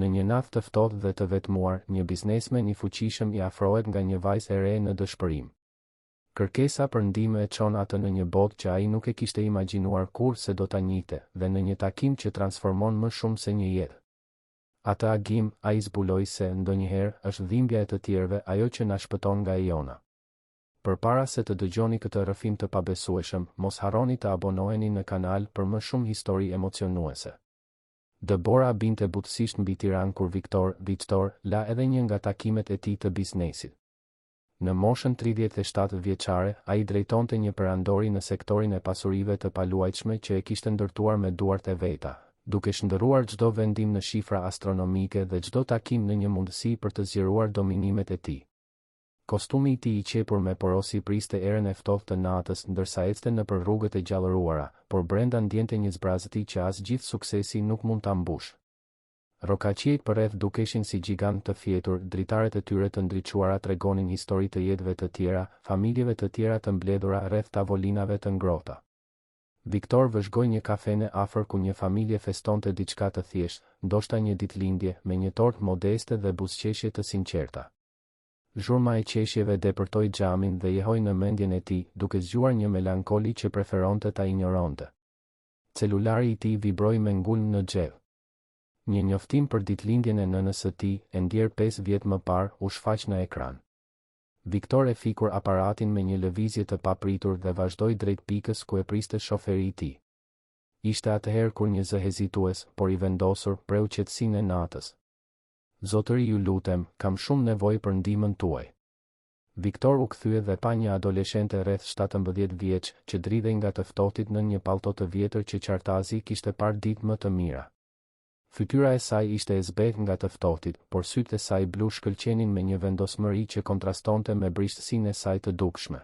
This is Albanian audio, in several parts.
Në një natë të ftohtë dhe të vetmuar, një biznesmen i fuqishëm i afrohet nga një vajzë e re në dëshpërim. Kërkesa për ndihmë e çon atë në një botë që ai nuk e kishte imagjinuar kurrë se do ta njihte, dhe në një takim që transformon më shumë se një jetë. Atë agim, ai zbuloi se ndonjëherë është dhimbja e të tjerëve ajo që na shpëton nga e jona. Përpara se të dëgjoni këtë rrëfim të pabesueshëm, mos harroni të abonoheni në kanal për më shumë histori emocionuese. Debora binte butësisht mbi Tiranë kur Viktor la edhe një nga takimet e tij të biznesit. Në moshën 37 vjeçare, ai drejtonte një perandori në sektorin e pasurive të paluajtshme që e kishte ndërtuar me duart e veta, duke shndërruar çdo vendim në shifra astronomike dhe çdo takim në një mundësi për të zgjeruar dominimet e tij. Kostumi i tij i qepur me porosi priste erën e ftohtë të natës ndërsa ecte nëpër rrugët e gjallëruara, por brenda ndjente një zbrazëti që as gjithë suksesi nuk mund ta mbush. Rokaqiet përreth dukeshin si gjigant të fjetur, dritaret e tyre të ndriçuara tregonin histori të jetëve të tjera, familjeve të tjera të mbledhura rreth tavolinave të ngrohta. Viktor vëzhgoi një kafene afër ku një familje festonte diçka të thjeshtë, ndoshta një ditëlindje, me një tortë modeste dhe buzëqeshje të sinqerta. Zhurma e qeshjeve depërtoi xhamin dhe jehoi në mendjen e tij, duke zgjuar një melankoli që preferonte ta ignoronte. Celulari i tij vibroi me ngulm në xhep. Një njoftim për ditëlindjen e nënës së tij, e ndjer 5 vjet më parë, u shfaq në ekran. Viktor e fikur aparatin me një lëvizje të papritur dhe vazhdoi drejt pikës ku e priste shoferi i tij. Ishte atëherë kur një zë hezitues, por i vendosur, preu qetësinë e natës. Zotëri, ju lutem, kam shumë nevojë për ndihmën tuaj. Viktor u kthye dhe pa një adoleshente rreth 17 vjeç që dridhej nga të ftohtit në një pallto të vjetër që qartazi kishte parë ditë më të mira. Fytyra e saj ishte e zbehtë nga të ftohtit, por sytë e saj blu shkëlqenin me një vendosmëri që kontrastonte me brishtësinë e saj të dukshme.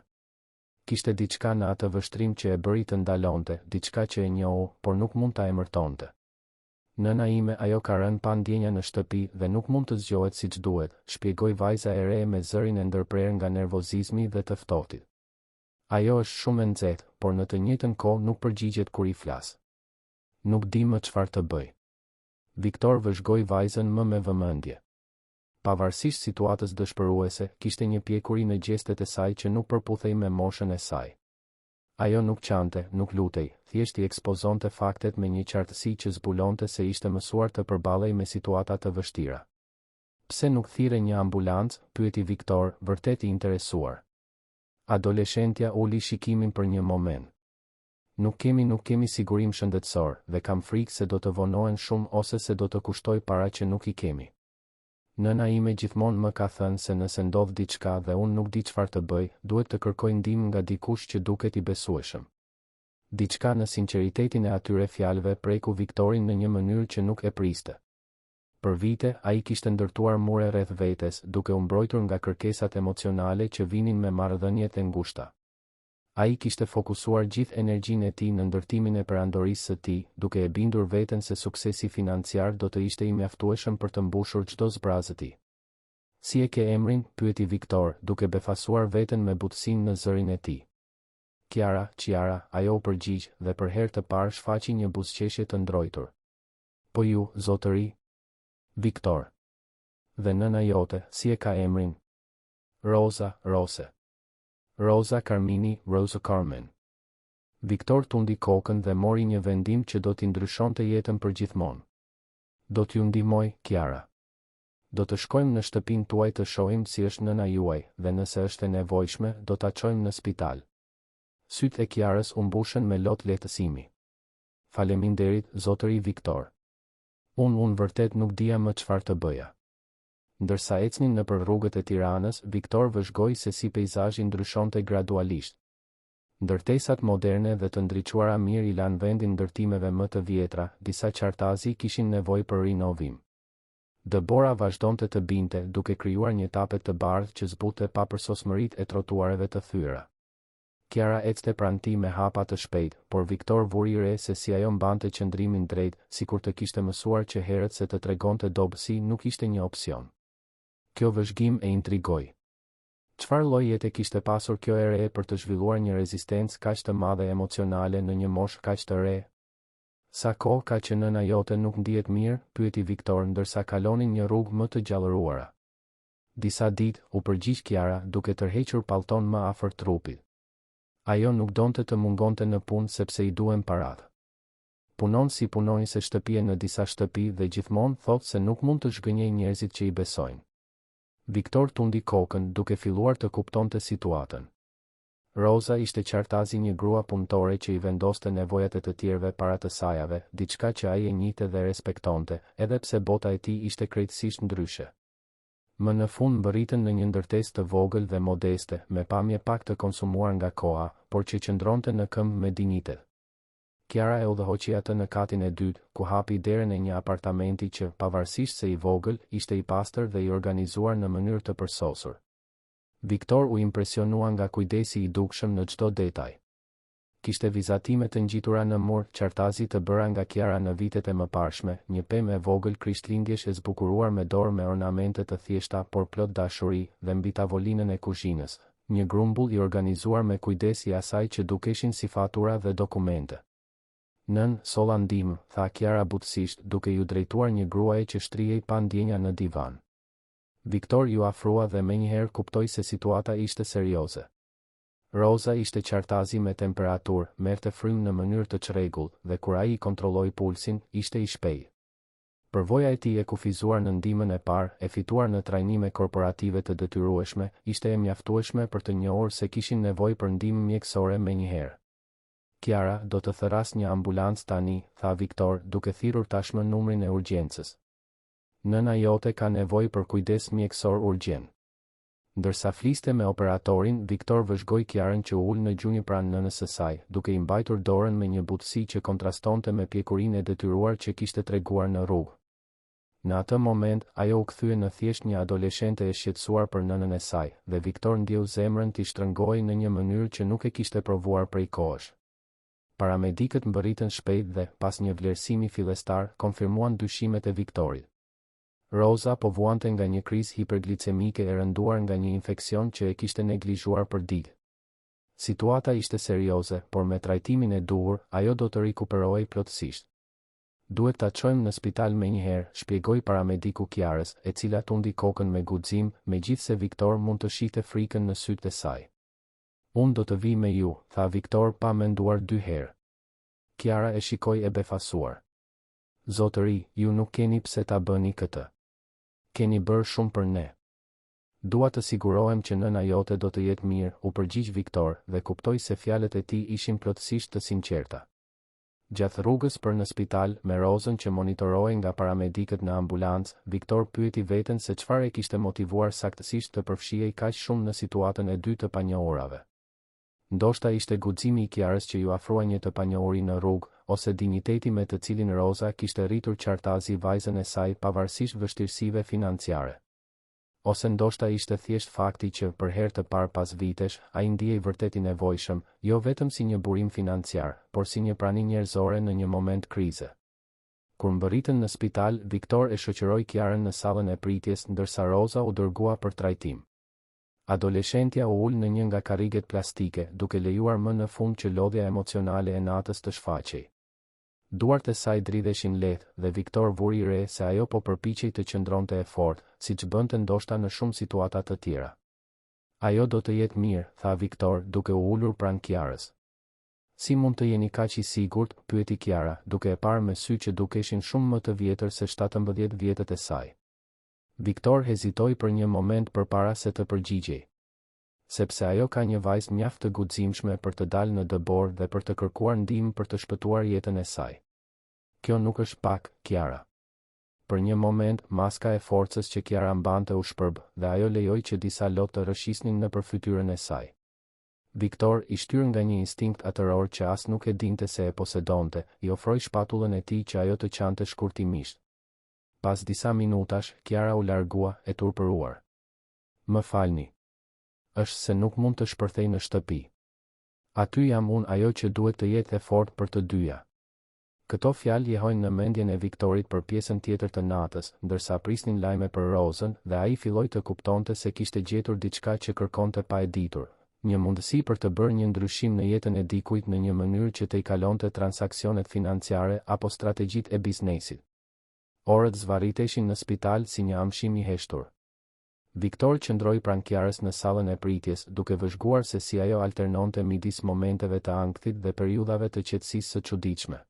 Kishte diçka në atë vështrim që e bëri të ndalonte, diçka që e njohu, por nuk mund ta emërtonte. Nëna ime, ajo ka rënë pa ndjenja në shtëpi dhe nuk mund të zgjohet siç duhet, shpjegoi vajza e re me zërin e ndërprerë nga nervozizmi dhe të ftohtit. Ajo është shumë e nxehtë, por në të njëjtën kohë nuk përgjigjet kur i flas. Nuk di më çfarë të bëj. Viktor vëzhgoi vajzën më me vëmendje. Pavarësisht situatës dëshpëruese, kishte një pjekuri në gjestet e saj që nuk përputhej me moshën e saj. Ajo nuk qante, nuk lutej, thjesht i ekspozonte faktet me një qartësi që zbulonte se ishte mësuar të përballej me situata të vështira. Pse nuk thirrë një ambulancë? Pyeti Viktor, vërtet i interesuar. Adoleshentja uli shikimin për një moment. Nuk kemi sigurim shëndetësor, dhe kam frikë se do të vonohen shumë ose se do të kushtoj para që nuk i kemi. Nëna ime gjithmonë më ka thënë se nëse ndodh diçka dhe unë nuk di çfarë të bëj, duhet të kërkoj ndihmë nga dikush që duket i besueshëm. Diçka në sinqeritetin e atyre fjalëve preku Viktorin në një mënyrë që nuk e priste. Për vite, ai kishte ndërtuar mure rreth vetes, duke u mbrojtur nga kërkesat emocionale që vinin me marrëdhëniet e ngushta. Ai kishte fokusuar gjithë energjinë e tij në ndërtimin e perandorisë së tij, duke e bindur veten se suksesi financiar do të ishte i mjaftueshëm për të mbushur çdo zbrazëti. Si e ke emrin? Pyeti Viktor, duke befasuar veten me butësinë në zërin e tij. Kiara, ajo u përgjigj dhe për herë të parë shfaqi një buzëqeshje të ndrojtur. Po ju, zotëri? Viktor. Dhe nëna jote, si e ka emrin? Rose. Rosa Carmini, Rosa Carmen. Viktor tundi kokën dhe mori një vendim që do t'i ndryshonte jetën përgjithmonë. Do t'ju ndihmoj, Kiara. Do të shkojmë në shtëpinë tuaj të shohim si është nëna juaj, dhe nëse është e nevojshme, do ta çojmë në spital. Sytë e Kiarës u mbushën me lot lehtësimi. Faleminderit, zotëri Viktor. Unë vërtet nuk dija më çfarë të bëja. Ndërsa ecnin nëpër rrugët e Tiranës, Viktor vëzhgoi se si peizazhi ndryshonte gradualisht. Ndërtesat moderne dhe të ndriçuara mirë i lanë vendin ndërtimeve më të vjetra, disa qartazi kishin nevojë për rinovim. Debora vazhdonte të binte, duke krijuar një tapet të bardhë që zbute papërsosmëritë e trotuareve të thyera. Kiara ecte pranë tij me hapa të shpejtë, por Viktor vuri re se si ajo mbante qëndrimin drejt, sikur të kishte mësuar që herët se të tregonte dobësi nuk ishte një opsion. Kjo vëzhgim e intrigoi. Çfarë lloj jete kishte pasur kjo e re për të zhvilluar një rezistencë kaq të madhe emocionale në një moshë kaq të re? Sa kohë ka që nëna jote nuk ndihet mirë, pyeti Viktor ndërsa kalonin një rrugë më të gjallëruara. Disa ditë, u përgjigj Kiara duke tërhequr pallton më afër trupit. Ajo nuk donte të mungonte në punë sepse i duhen paratë. Punon si punonjëse shtëpie në disa shtëpi dhe gjithmonë thotë se nuk mund të zhgënjej njerëzit që i besojnë. Viktor tundi kokën duke filluar të kuptonte situatën. Rosa ishte qartazi një grua punëtore që i vendoste nevojat e të tjerëve para të sajave, diçka që ai e njihte dhe respektonte, edhe pse bota e tij ishte krejtësisht ndryshe. Më në fund mbërritën në një ndërtesë të vogël dhe modeste, me pamje pak të konsumuar nga koha, por që qëndronte në këmbë me dinjitet. Kiara e udhëhoqi atë në katin e dytë, ku hapi derën e një apartamenti që, pavarësisht se i vogël, ishte i pastër dhe i organizuar në mënyrë të përsosur. Viktor u impresionua nga kujdesi i dukshëm në çdo detaj. Kishte vizatime të ngjitura në mur, qartazi të bëra nga Kiara në vitet e mëparshme, një pemë e vogël krishtlindjesh e zbukuruar me dorë me ornamente të thjeshta por plot dashuri, dhe mbi tavolinën e kuzhinës, një grumbull i organizuar me kujdes i asaj që dukeshin si fatura dhe dokumente. Nën, solla ndihmë, tha Kiara butësisht, duke ju drejtuar një gruaje që shtrihej pa ndjenja në divan. Viktor ju afrua dhe menjëherë kuptoi se situata ishte serioze. Rosa ishte qartazi me temperaturë, merrte frym në mënyrë të çrregullt dhe kur ai i kontrolloi pulsin, ishte i shpejtë. Përvoja e tij e kufizuar në ndihmën e parë, e fituar në trajnime korporative të detyrueshme, ishte e mjaftueshme për të njohur se kishin nevojë për ndihmë mjekësore menjëherë. Kiara, do të thëras një ambulancë tani, tha Viktor, duke thirrur tashmë numrin e urgjencës. Nëna jote ka nevojë për kujdes mjekësor urgjent. Ndërsa fliste me operatorin, Viktor vëzhgoi Kiarën që ul në gjunjë pranë nënës së saj, duke i mbajtur dorën me një butësi që kontrastonte me pjekurinë e detyruar që kishte treguar në rrugë. Në atë moment, ajo u kthye në thjesht një adoleshente e shqetësuar për nënën e saj, dhe Viktor ndjeu zemrën t'i shtrëngoi në një mënyrë që nuk e kishte provuar prej kohësh. Paramedikët mbërritën shpejt dhe, pas një vlerësimi fillestar, konfirmuan dyshimet e Viktorit. Rosa po vuante nga një krizë hiperglicemike e rënduar nga një infeksion që e kishte neglizhuar për ditë. Situata ishte serioze, por me trajtimin e duhur, ajo do të rikuperohej plotësisht. Duhet ta çojmë në spital menjëherë, shpjegoi paramediku Kiarës, e cila tundi kokën me guxim, megjithse Viktor mund të shihte frikën në sytë e saj. Unë do të vi me ju, tha Viktor pa menduar dy herë. Kiara e shikoi e befasuar. Zotëri, ju nuk keni pse ta bëni këtë. Keni bërë shumë për ne. Dua të sigurohem që nëna jote do të jetë mirë, u përgjigj Viktor dhe kuptoi se fjalët e tij ishin plotësisht të sinqerta. Gjatë rrugës për në spital, me Rozën që monitorohej nga paramedikët në ambulancë, Viktor pyeti veten se çfarë e kishte motivuar saktësisht të përfshihej kaq shumë në situatën e dy të panjohurave. Ndoshta ishte guximi i Kiarës që ju afrua një të panjohuri në rrugë, ose dinjiteti me të cilin Roza kishte rritur qartazi vajzën e saj pavarësisht vështirësive financiare. Ose ndoshta ishte thjesht fakti që, për herë të parë pas vitesh, ai ndihej vërtet i nevojshëm, jo vetëm si një burim financiar, por si një prani njerëzore në një moment krize. Kur mbërritën në spital, Viktor e shoqëroi Kiarën në sallën e pritjes, ndërsa Roza u dërgua për trajtim. Adoleshentja u ul në një nga karriget plastike, duke lejuar më në fund që lodhja emocionale e natës të shfaqej. Duart e saj dridheshin lehtë dhe Viktor vuri re se ajo po përpiqej të qëndronte e fortë, siç bënte ndoshta në shumë situata të tjera. Ajo do të jetë mirë, tha Viktor, duke u ulur pranë Kiarës. Si mund të jeni kaq i sigurt, pyeti Kiara, duke e parë me sy që dukeshin shumë më të vjetër se 17 vjetët e saj. Viktor hezitoi për një moment përpara se të përgjigjej. Sepse ajo ka një vajzë mjaft të guximshme për të dalë në dëbor dhe për të kërkuar ndihmë për të shpëtuar jetën e saj. Kjo nuk është pak, Kiara. Për një moment, maska e forcës që Kiara mbante u shpërb, dhe ajo lejoi që disa lotë të rëshisnin nëpër fytyrën e saj. Viktor, i shtyr nga një instinkt atëror që as nuk e dinte se e posedonte, i ofroi shpatullën e tij që ajo të qante shkurtimisht. Pas disa minutash, Kiara u largua, e turpëruar. Më falni. Është se nuk mund të shpërthej në shtëpi. Aty jam unë, ajo që duhet të jetë e fortë për të dyja. Këto fjalë jehojnë në mendjen e Viktorit për pjesën tjetër të natës, ndërsa prisnin lajme për Rozën, dhe ai filloi të kuptonte se kishte gjetur diçka që kërkonte pa e ditur, Një mundësi për të bërë një ndryshim në jetën e dikujt në një mënyrë që të i kalonte transaksionet financiare apo strategjitë e biznesit. Orët zvarriteshin në spital si një amshim i heshtur. Viktor qëndroi pranë Kiarës në sallën e pritjes, duke vëzhguar se si ajo alternonte midis momenteve të ankthit dhe periudhave të qetësisë së çuditshme.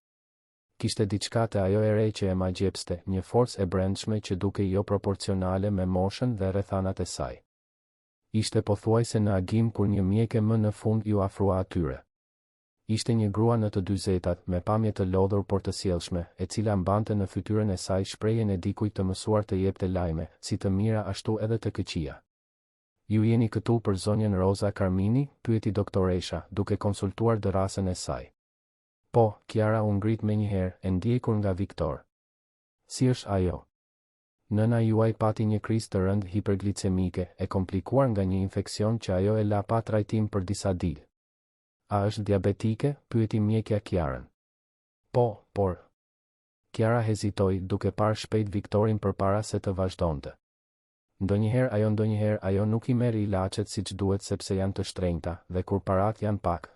Kishte diçka te ajo e re që e magjepste, një forcë e brendshme që dukej jo proporcionale me moshën dhe rrethanat e saj. Ishte pothuajse në agim kur një mjeke më në fund ju afrua atyre. Ishte një grua në të 40-tat, me pamje të lodhur por të sjellshme, e cila mbante në fytyrën e saj shprehjen e dikujt të mësuar të jepte lajme, si të mira ashtu edhe të këqija. Ju jeni këtu për zonjën Rosa Carmini? Pyeti doktoresha, duke konsultuar dërrasën e saj. Po, Kiara u ngrit menjëherë, e ndjekur nga Viktor. Si është ajo? Nëna juaj pati një krizë të rëndë hiperglicemike, e komplikuar nga një infeksion që ajo e la pa trajtim për disa ditë. A është diabetike? Pyeti mjekja Kiarën. Po, por. Kiara hezitoi, duke parë shpejt Viktorin përpara se të vazhdonte. Ndonjëherë ajo nuk i merr ilaçet siç duhet sepse janë të shtrenjta dhe kur parat janë pak.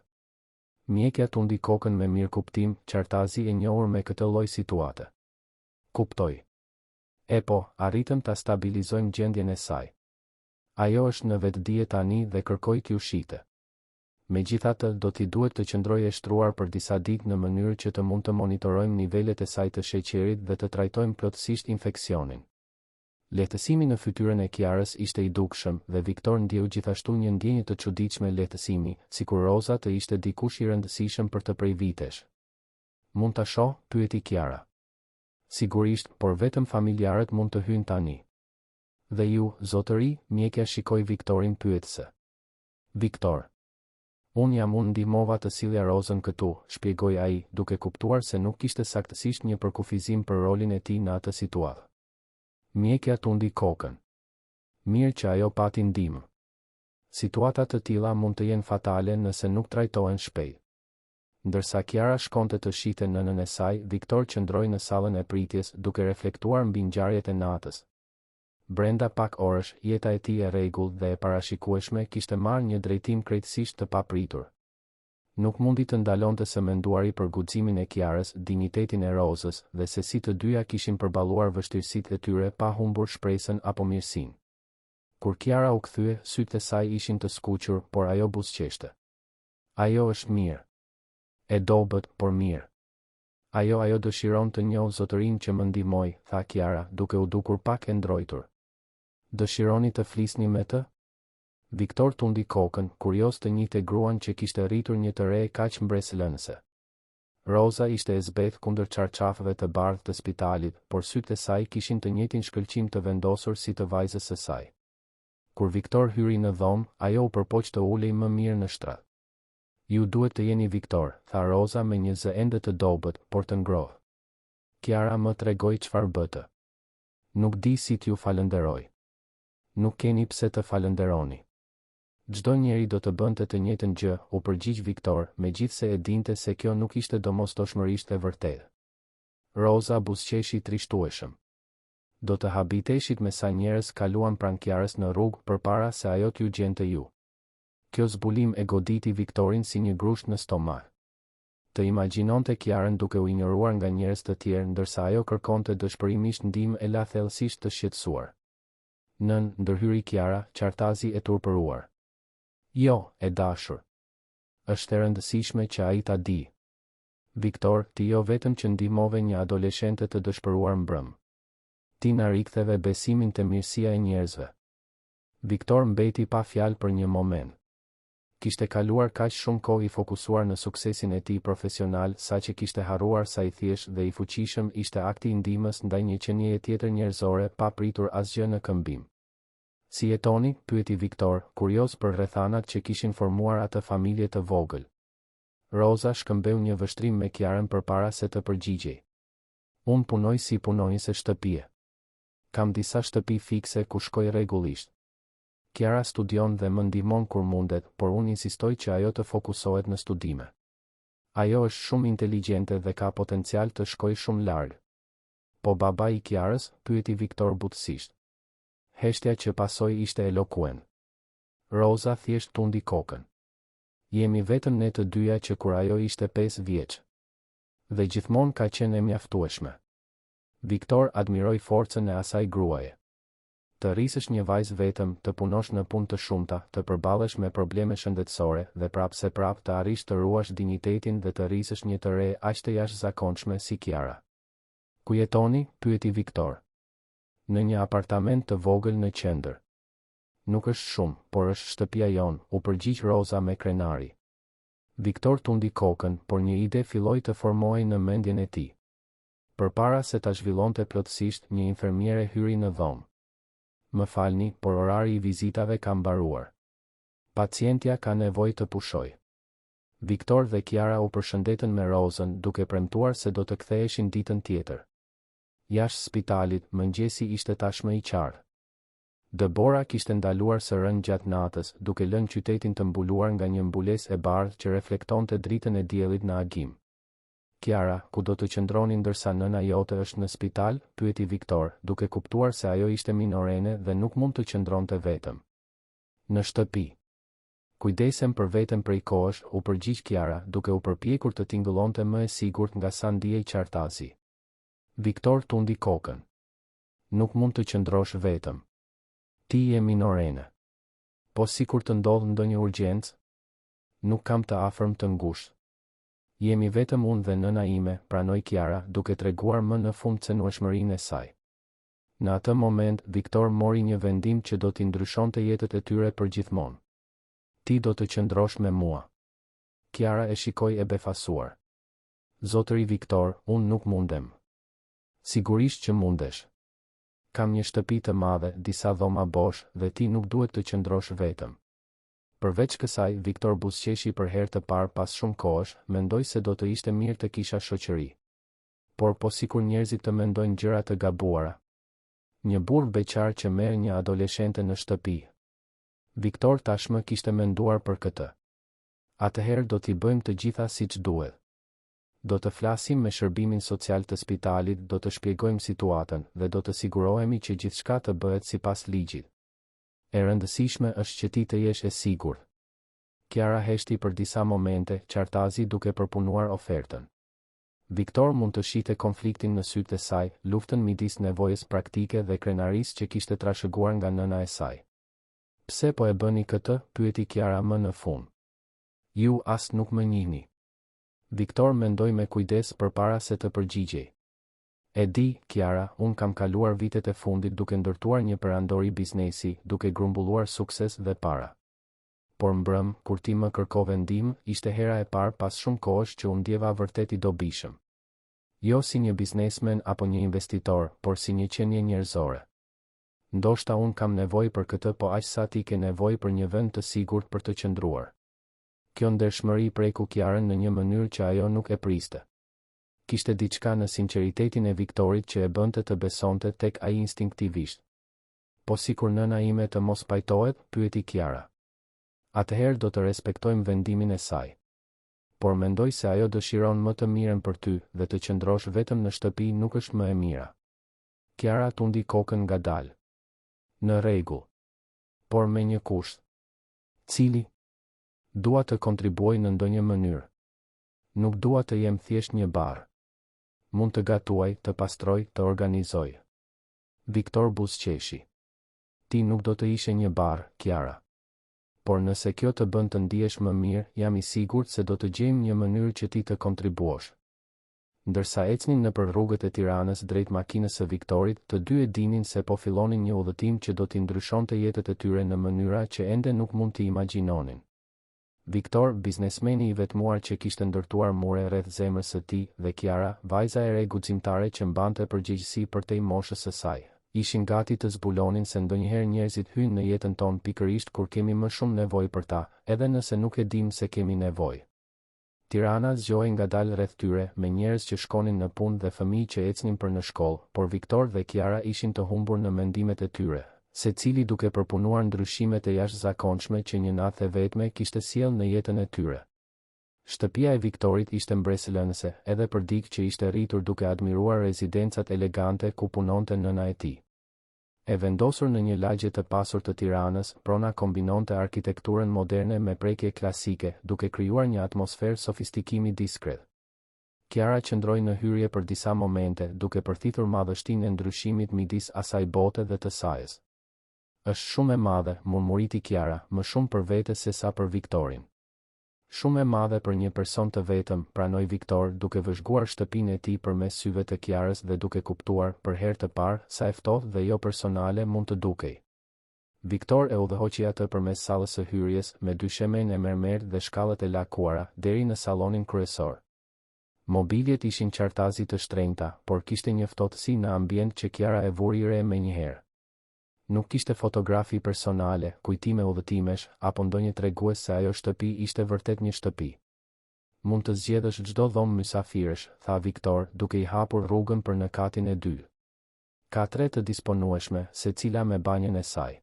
Mjekja tundi kokën me mirëkuptim, qartazi e njohur me këtë lloj situate. Kuptoj. E po, arritëm ta stabilizojmë gjendjen e saj. Ajo është në vetdije tani dhe kërkoi t'ju shite. Megjithatë, do t'i duhet të qëndrojë e shtruar për disa ditë në mënyrë që të mund të monitorojmë nivelet e saj të sheqerit dhe të trajtojmë plotësisht infeksionin. Lehtësimi në fytyrën e Kiarës ishte i dukshëm dhe Viktor ndjeu gjithashtu një ndjenjë të çuditshme lehtësimi, sikur Rosa të ishte dikush i rëndësishëm për të prej vitesh. Mund ta shoh? Pyeti Kiara. Sigurisht, por vetëm familjarët mund të hyjnë tani. Dhe ju, zotëri? Mjekja shikoi Viktorin pyetëse. Viktor. Unë jam ndihmova të sillja Rozën këtu, shpjegoi ai, duke kuptuar se nuk kishte saktësisht një përkufizim për rolin e tij në atë situatë. Mjekja tundi kokën. Mirë që ajo pati ndihmë. Situata të tilla mund të jenë fatale nëse nuk trajtohen shpejt. Ndërsa Kiara shkonte të shite nënën e saj, Viktor qëndroi në sallën e pritjes, duke reflektuar mbi ngjarjet e natës. Brenda pak orësh, jeta e tij e rregullt dhe e parashikueshme kishte marrë një drejtim krejtësisht të papritur. Nuk mundi të ndalonte së menduari për guximin e Kiarës, dinjitetin e Rozës dhe se si të dyja kishin përballuar vështirësitë e tyre pa humbur shpresën apo mirësinë. Kur Kiara u kthye, sytë e saj ishin të skuqur, por ajo buzëqeshte. Ajo është mirë. E dobët, por mirë. Ajo dëshiron të njohë zotërinë që më ndihmoi, tha Kiara, duke u dukur pak e ndrojtur. Dëshironi të flisni me të? Viktor tundi kokën, kurioz të njihte gruan që kishte rritur një të re kaq mbresëlënëse. Rosa ishte e zbeth kundër çarçafëve të bardhë të spitalit, por sytë e saj kishin të njëjtin shkëlqim të vendosur si të vajzës së saj. Kur Viktor hyri në dhomë, ajo u përpoq të ulej më mirë në shtrat. Ju duhet të jeni Viktor, tha Rosa me një zë ende të dobët, por të ngrohtë. Kiara më tregoi çfarë bëte. Nuk di si t'ju falenderoj. Nuk keni pse të falenderoni. Çdo njeri do të bënte të njëjtën gjë, u përgjigj Viktor, megjithse e dinte se kjo nuk ishte domosdoshmërisht e vërtetë. Rosa buzëqeshi trishtueshëm. Do të habiteshit me sa njerëz kaluan pranë Kiarës në rrugë përpara se ajo t'ju gjente ju. Kjo zbulim e goditi Viktorin si një grusht në stomak. Të imagjinonte Kiarën duke u injoruar nga njerëz të tjerë ndërsa ajo kërkonte dëshpërimisht ndihmë e la thellësisht të shqetësuar. Nën, ndërhyri Kiara, qartazi e turpëruar. Jo, e dashur. Është e rëndësishme që ai ta di. Viktor, ti jo vetëm që ndihmove një adoleshente të dëshpëruar mbrëm. Ti na riktheve besimin te mirësia e njerëzve. Viktor mbeti pa fjalë për një moment. Kishte kaluar kaq shumë kohë i fokusuar në suksesin e tij profesional, saqë kishte harruar sa i thjeshtë dhe i fuqishëm ishte akti i ndihmës ndaj një qenie tjetër njerëzore pa pritur asgjë në këmbim. Si jetoni? Pyeti Viktor, kurioz për rrethanat që kishin formuar atë familje të vogël. Rosa shkëmbeu një vështrim me Kiarën përpara se të përgjigjej. Unë punoj si punonjëse shtëpie. Kam disa shtëpi fikse ku shkoj rregullisht. Kiara studion dhe më ndihmon kur mundet, por unë insistoj që ajo të fokusohet në studime. Ajo është shumë inteligjente dhe ka potencial të shkojë shumë larg. Po babai i Kiarës? Pyeti Viktor butësisht. Heshtja që pasoi ishte elokuent. Rosa thjesht tundi kokën. Jemi vetëm ne të dyja që kur ajo ishte 5 vjeç. Dhe gjithmonë ka qenë e mjaftueshme. Viktor admiroi forcën e asaj gruaje. Të rrisësh një vajzë vetëm, të punosh në punë të shumta, të përballesh me probleme shëndetësore dhe prapse prap të arrish të ruash dinjitetin dhe të rrisësh një të re aq të jashtëzakonshme si Kiara. Ku jetoni? Pyeti Viktor. Në një apartament të vogël në qendër. Nuk është shumë, por është shtëpia jon, u përgjigj Roza me krenari. Viktor tundi kokën, por një ide filloi të formohej në mendjen e tij. Përpara se ta zhvillonte plotësisht, një infermiere hyri në dhomë. Më falni, por orari i vizitave ka mbaruar. Pacientja ka nevojë të pushojë. Viktor dhe Kiara u përshëndetën me Rozën, duke premtuar se do të ktheheshin ditën tjetër. Jashtë spitalit, mëngjesi ishte tashmë i qartë. Debora kishte ndaluar së rënë gjatë natës, duke lënë qytetin të mbuluar nga një mbulesë e bardhë që reflektonte dritën e diellit në agim. Kiara, ku do të qëndroni ndërsa nëna jote është në spital? Pyeti Viktor, duke kuptuar se ajo ishte minorene dhe nuk mund të qëndronte vetëm. Në shtëpi. Kujdesem për veten prej kohësh, u përgjigj Kiara, duke u përpjekur të tingëllonte më e sigurt nga sa ndihej qartasi. Viktor tundi kokën. Nuk mund të qëndrosh vetëm. Ti je minorene. Po sikur të ndodh ndonjë urgjencë? Nuk kam të afërm të ngushtë. Jemi vetëm unë dhe nëna ime, pranoi Kiara, duke treguar më në fund cenueshmërinë e saj. Në atë moment, Viktor mori një vendim që do t'i ndryshonte jetët e tyre përgjithmonë. Ti do të qëndrosh me mua. Kiara e shikoi e befasuar. Zotëri Viktor, unë nuk mundem. Sigurisht që mundesh. Kam një shtëpi të madhe, disa dhoma bosh, dhe ti nuk duhet të qëndrosh vetëm. Përveç kësaj, Viktor buzëqeshi për herë të parë pas shumë kohësh, mendoi se do të ishte mirë të kisha shoqëri. Por po sikur njerëzit të mendojnë gjëra të gabuara. Një burr beqar që merr një adoleshente në shtëpi. Viktor tashmë kishte menduar për këtë. Atëherë do t'i bëjmë të gjitha siç duhet. Do të flasim me shërbimin social të spitalit, do të shpjegojmë situatën dhe do të sigurohemi që gjithçka të bëhet sipas ligjit. E rëndësishme është që ti të jesh e sigurt. Kiara heshti për disa momente, qartazi duke përpunuar ofertën. Viktor mund të shihte konfliktin në sytë e saj, luftën midis nevojës praktike dhe krenarisë që kishte trashëguar nga nëna e saj. Pse po e bëni këtë? Pyeti Kiara më në fund. Ju as nuk më njihni. Viktor mendoi me kujdes përpara se të përgjigjej. E di, Kiara, unë kam kaluar vitet e fundit duke ndërtuar një perandori biznesi, duke grumbulluar sukses dhe para. Por mbrëm, kur ti më kërkove ndihmë, ishte hera e parë pas shumë kohësh që unë ndjeva vërtet i dobishëm. Jo si një biznesmen apo një investitor, por si një qenie njerëzore. Ndoshta unë kam nevojë për këtë, po aq sa ti ke nevojë për një vend të sigurt për të qëndruar. Kjo ndershmëri preku Kiarën në një mënyrë që ajo nuk e priste. Kishte diçka në sinqeritetin e Viktorit që e bënte të besonte tek ai instinktivisht. Po sikur nëna ime të mos pajtohet? Pyeti Kiara. Atëherë do të respektojmë vendimin e saj. Por mendoj se ajo dëshiron më të mirën për ty dhe të qëndrosh vetëm në shtëpi nuk është më e mira. Kiara tundi kokën ngadalë. Në rregull. Por me një kusht. Cili? Dua të kontribuoj në ndonjë mënyrë. Nuk dua të jem thjesht një bar. Mund të gatuaj, të pastroj, të organizoj. Viktor buzëqeshi. Ti nuk do të ishe një bar, Kiara. Por nëse kjo të bën të ndihesh më mirë, jam i sigurt se do të gjejmë një mënyrë që ti të kontribuosh. Ndërsa ecnin nëpër rrugët e Tiranës drejt makinës së Viktorit, të dy e dinin se po fillonin një udhëtim që do t'i ndryshonte jetët e tyre në mënyra që ende nuk mund t'i imagjinonin. Viktor, biznesmeni i vetmuar që kishte ndërtuar mure rreth zemrës së tij, dhe Kiara, vajza e re guximtare që mbante përgjegjësi përtej moshës së saj, ishin gati të zbulonin se ndonjëherë njerëzit hyjnë në jetën tonë pikërisht kur kemi më shumë nevojë për ta, edhe nëse nuk e dimë se kemi nevojë. Tirana zgjohej ngadalë rreth tyre, me njerëz që shkonin në punë dhe fëmijë që ecnin për në shkollë, por Viktor dhe Kiara ishin të humbur në mendimet e tyre, secili duke përpunuar ndryshimet e jashtëzakonshme që një natë e vetme kishte sjellë në jetën e tyre. Shtëpia e Viktorit ishte mbresëlënëse, edhe për dikë që ishte rritur duke admiruar rezidencat elegante ku punonte nëna e tij. E vendosur në një lagje të pasur të Tiranës, prona kombinonte arkitekturën moderne me prekje klasike, duke krijuar një atmosferë sofistikimi diskret. Kiara qëndroi në hyrje për disa momente, duke përthithur madhështinë e ndryshimit midis asaj bote dhe të sajës. Është shumë e madhe, murmuriti Kiara, më shumë për vete se sa për Viktorin. Shumë e madhe për një person të vetëm, pranoi Viktor, duke vëzhguar shtëpinë e tij përmes syve të Kiarës dhe duke kuptuar, për herë të parë, sa e ftohtë dhe jo personale mund të dukej. Viktor e udhëhoqi atë përmes sallës së hyrjes, me dyshemen e mermer dhe shkallët e lakuara, deri në sallonin kryesor. Mobiljet ishin qartazi të shtrenjta, por kishte një ftohtësi në ambient që Kiara e vuri re menjëherë. Nuk kishte fotografi personale, kujtime udhëtimesh, apo ndonjë tregues se ajo shtëpi ishte vërtet një shtëpi. Mund të zgjedhësh çdo dhomë mysafirësh, tha Viktor, duke I hapur rrugën për në katin e 2. Ka 3 të disponueshme, secila me banjën e saj.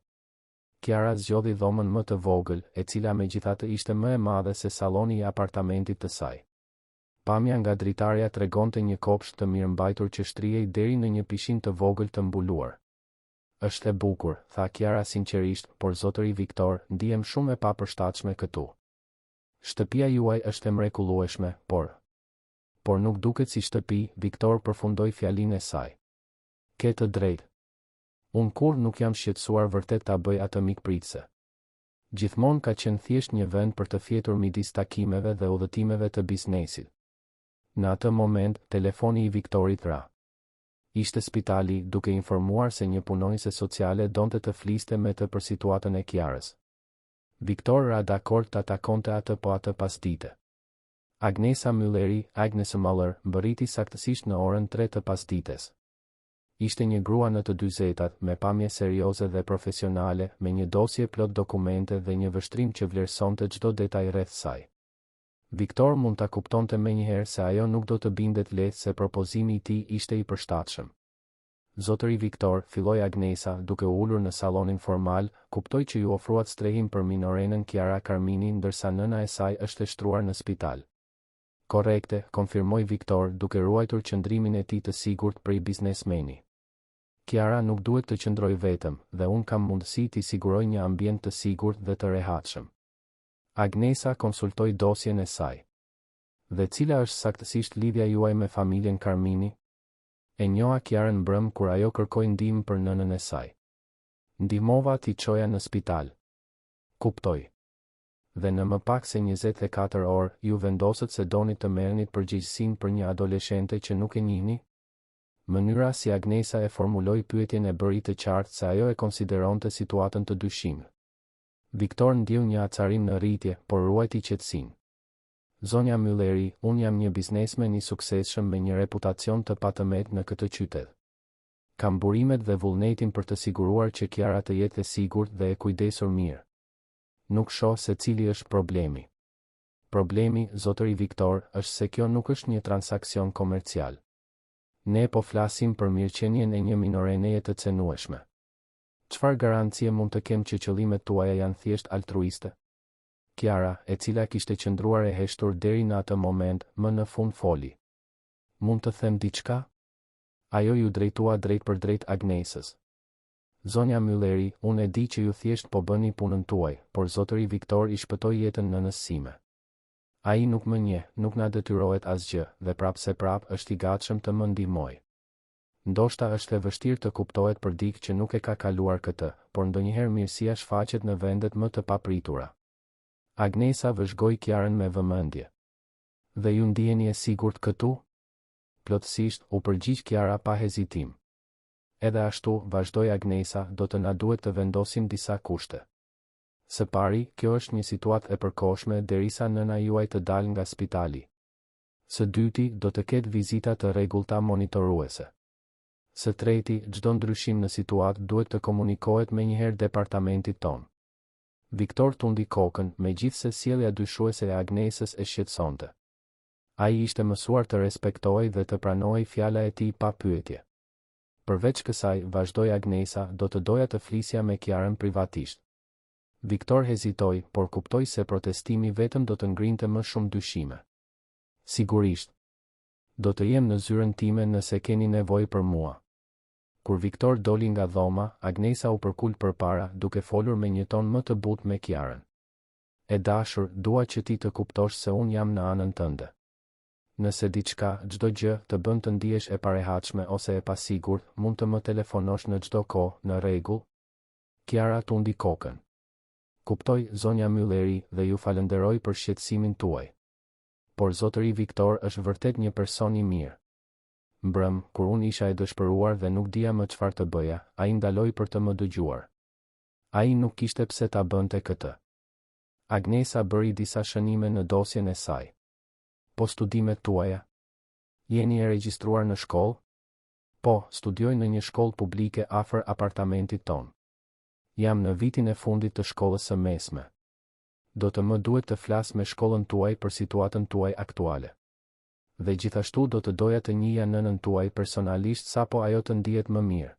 Kiara zgjodhi dhomën më të vogël, e cila megjithatë ishte më e madhe se salloni I apartamentit të saj. Pamja nga dritarja tregonte një kopsht të mirëmbajtur që shtrihej deri në një pishin të vogël të mbuluar. Është e bukur, tha Kiara sinqerisht, por zotëri Viktor, ndihem shumë e papërshtatshme këtu. Shtëpia juaj është e mrekullueshme, por nuk duket si shtëpi, Viktor përfundoi fjalinë e saj. Ke të drejtë. Unë kur nuk jam shqetësuar vërtet ta bëj atë mikpritse. Gjithmonë ka qenë thjesht një vend për të fjetur midis takimeve dhe udhëtimeve të biznesit. Në atë moment, telefoni I Viktorit ra. Ishte spitali, duke informuar se një punonjëse sociale donte të fliste me të për situatën e Kiarës. Viktor ra dakord ta takonte atë po atë pasdite. Agnesa Mülleri, Agnes Müller, mbërriti saktësisht në orën 3 të pasdites. Ishte një grua në të 40-tat, me pamje serioze dhe profesionale, me një dosje plot dokumente dhe një vështrim që vlerësonte çdo detaj rreth saj. Viktor mund ta kuptonte menjëherë se ajo nuk do të bindet lehtë se propozimi I tij ishte I përshtatshëm. Zotëri Viktor, filloi Agnesa, duke u ulur në sallonin formal, kuptoi që ju ofruat strehim për minorenën Kiara Karmini ndërsa nëna e saj është e shtruar në spital. Korrekte, konfirmoi Viktor, duke ruajtur qëndrimin e tij të sigurt prej biznesmeni. Kiara nuk duhet të qëndrojë vetëm, dhe unë kam mundësi t'i siguroj një ambient të sigurt dhe të rehatshëm. Agnesa konsultoi dosjen e saj. Dhe cila është saktësisht lidhja juaj me familjen Karmini? E njoha Kiarën brëm kur ajo kërkoi ndihmë për nënën e saj. Ndihmova t'i çoja në spital. Kuptoj. Dhe në më pak se 24 orë, ju vendosët se doni të merrnit përgjegjësinë për një adoleshente që nuk e njihni? Mënyra si Agnesa e formuloi pyetjen e bëri të qartë se ajo e konsideronte situatën të dyshim. Viktor ndjeu një acarim në rritje, por ruajti qetësinë. Zonja Mülleri, unë jam një biznesmen I suksesshëm me një reputacion të patëmet në këtë qytet. Kam burimet dhe vullnetin për të siguruar që Kiara të jetë e sigurt dhe e kujdesur mirë. Nuk shoh se cili është problemi. Problemi, zotëri Viktor, është se kjo nuk është një transakcion komercial. Ne po flasim për mirëqenien e një minoreneje të cenueshme. Çfarë garancie mund të kem që qëllimet tuaja janë thjesht altruiste? Kiara, e cila kishte qëndruar e heshtur deri në atë moment, më në fund foli. Mund të them diçka? Ajo ju drejtua drejt për drejt Agnesës. Zonja Mülleri, unë e di që ju thjesht po bëni punën tuaj, por zotëri Viktor I shpëtoi jetën nënës sime. Ai nuk më njeh, nuk na detyrohet asgjë, dhe prapse prap është I gatshëm të më ndihmojë. Ndoshta është e vështirë të kuptohet për dikë që nuk e ka kaluar këtë, por ndonjëherë mirësia shfaqet në vendet më të papritura. Agnesa vëzhgoi Kiarën me vëmendje. Dhe ju ndiheni e sigurt këtu? Plotësisht, u përgjigj Kiara pa hezitim. Edhe ashtu, vazhdoi Agnesa, do të na duhet të vendosim disa kushte. Së pari, kjo është një situatë e përkohshme derisa nëna juaj të dalë nga spitali. Së dyti, do të ketë vizita të rregullta monitoruese. Së treti, çdo ndryshim në situatë duhet të komunikohet menjëherë departamentit ton. Viktor tundi kokën, megjithse sjellja dyshuese e Agnesës e shqetësonte. Ai ishte mësuar të respektojë dhe të pranojë fjala e tij pa pyetje. Përveç kësaj, vazhdoi Agnesa, do të doja të flisja me Kiarën privatisht. Viktor hezitoi, por kuptoi se protestimi vetëm do të ngrinte më shumë dyshime. Sigurisht. Do të jem në zyrën time nëse keni nevojë për mua. Kur Viktor doli nga dhoma, Agnesa u përkul përpara, duke folur me një ton më të butë me Kiarën. E dashur, dua që ti të kuptosh se unë jam në anën tënde. Nëse diçka, çdo gjë, të bën të ndihesh e parehatshme ose e pasigurt, mund të më telefonosh në çdo kohë, në rregull? Kiara tundi kokën. Kuptoj, zonja Mülleri, dhe ju falenderoj për shqetësimin tuaj. Por zotëri Viktor është vërtet një person i mirë. Mbrëm, kur unë isha e dëshpëruar dhe nuk dija më çfarë të bëja, ai ndaloi për të më dëgjuar. Ai nuk kishte pse ta bënte këtë. Agnesa bëri disa shënime në dosjen e saj. Po studimet tuaja? Jeni e regjistruar në shkollë? Po, studioj në një shkollë publike afër apartamentit ton. Jam në vitin e fundit të shkollës së mesme. Do të më duhet të flas me shkollën tuaj për situatën tuaj aktuale. Dhe gjithashtu do të doja të njihja nënën tuaj personalisht sapo ajo të ndihet më mirë.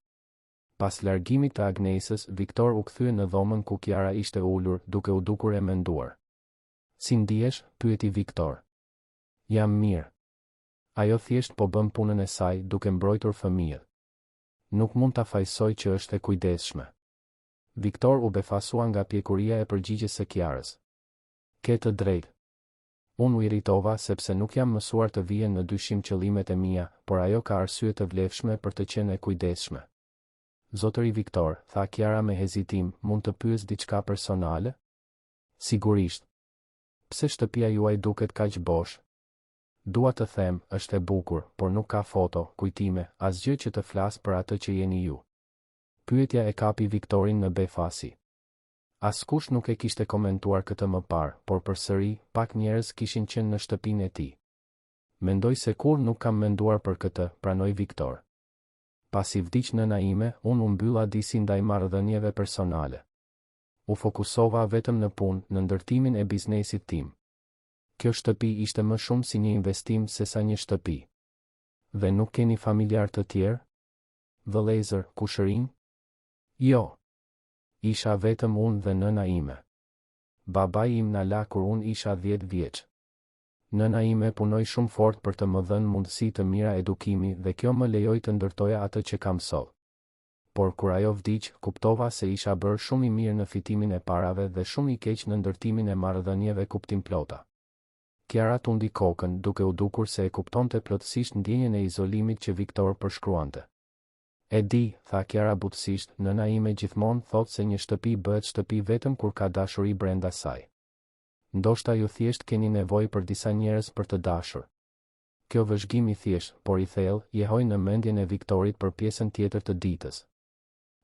Pas largimit të Agnesës, Viktor u kthye në dhomën ku Kiara ishte ulur, duke u dukur e menduar. Si ndihesh? Pyeti Viktor. Jam mirë. Ajo thjesht po bën punën e saj, duke mbrojtur fëmijët. Nuk mund ta fajsoj që është e kujdesshme. Viktor u befasua nga pjekuria e përgjigjes së Kiarës. Ke të drejtë. Unë u irritova sepse nuk jam mësuar të vijen në dyshim qëllimet e mia, por ajo ka arsye të vlefshme për të qenë e kujdesshme. Zotëri Viktor, tha Kiara me hezitim, mund të pyes diçka personale? Sigurisht. Pse shtëpia juaj duket kaq bosh? Dua të them, është e bukur, por nuk ka foto, kujtime, asgjë që të flas për atë që jeni ju. Pyetja e kapi Viktorin në befasi. Askush nuk e kishte komentuar këtë më parë, por përsëri, pak njerëz kishin qenë në shtëpinë e tij. Mendoj se kur nuk kam menduar për këtë, pranoi Viktor. Pasi vdiq nëna ime, unë u mbylla disi ndaj marrëdhënieve personale. U fokusova vetëm në punë, në ndërtimin e biznesit tim. Kjo shtëpi ishte më shumë si një investim se sa një shtëpi. Dhe nuk keni familjar të tjerë? Vëllezër, kushërinj? Jo. Isha vetëm unë dhe nëna ime. Babai im na la kur unë isha 10 vjeç. Nëna ime punoi shumë fort për të më dhënë mundësi të mira edukimi dhe kjo më lejoi të ndërtoja atë që kam sot. Por kur ajo vdiq, kuptova se isha bërë shumë i mirë në fitimin e parave dhe shumë i keq në ndërtimin e marrëdhënieve kuptimplota. Kiara tundi kokën, duke u dukur se e kuptonte plotësisht ndjenjen e izolimit që Viktor përshkruante. E di, tha Kiara butësisht, nëna ime gjithmonë thot se një shtëpi bëhet shtëpi vetëm kur ka dashuri brenda saj. Ndoshta ju thjesht keni nevojë për disa njerëz për të dashur. Kjo vëzhgim i thjesht, por i thellë, jehoi në mendjen e Viktorit për pjesën tjetër të ditës.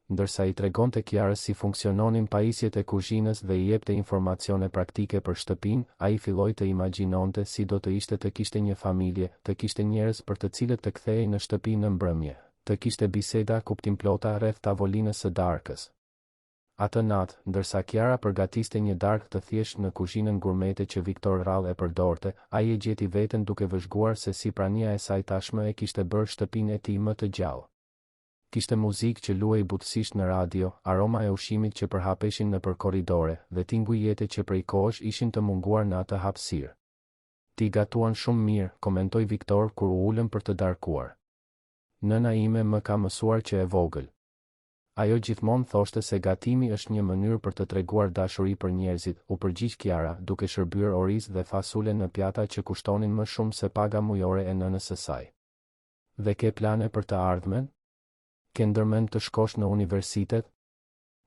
Ndërsa i tregonte Kiarës si funksiononin pajisjet e kuzhinës dhe i jepte informacione praktike për shtëpinë, ai filloi të imagjinonte si do të ishte të kishte një familje, të kishte njerëz për të cilët të kthehej në shtëpi në mbrëmje, të kishte biseda kuptimplota rreth tavolinës së darkës. Atë natë, ndërsa Kiara përgatiste një darkë të thjeshtë në kuzhinën gurmete që Viktor rrallë e përdorte, ai e gjeti veten duke vëzhguar se si prania e saj tashmë e kishte bërë shtëpinë e tij më të gjallë. Kishte muzikë që luej butësisht në radio, aroma e ushqimit që përhapeshin nëpër korridore, dhe tinguj jete që prej kohësh ishin të munguar në atë hapësirë. Ti gatuan shumë mirë, komentoi Viktor kur u ulën për të darkuar. Nëna ime më ka mësuar që e vogël. Ajo gjithmonë thoshte se gatimi është një mënyrë për të treguar dashuri për njerëzit, u përgjigj Kiara, duke shërbyer oriz dhe fasule në pjata që kushtonin më shumë se paga mujore e nënës së saj. Dhe ke plane për të ardhmen? Ke ndërmend të shkosh në universitet?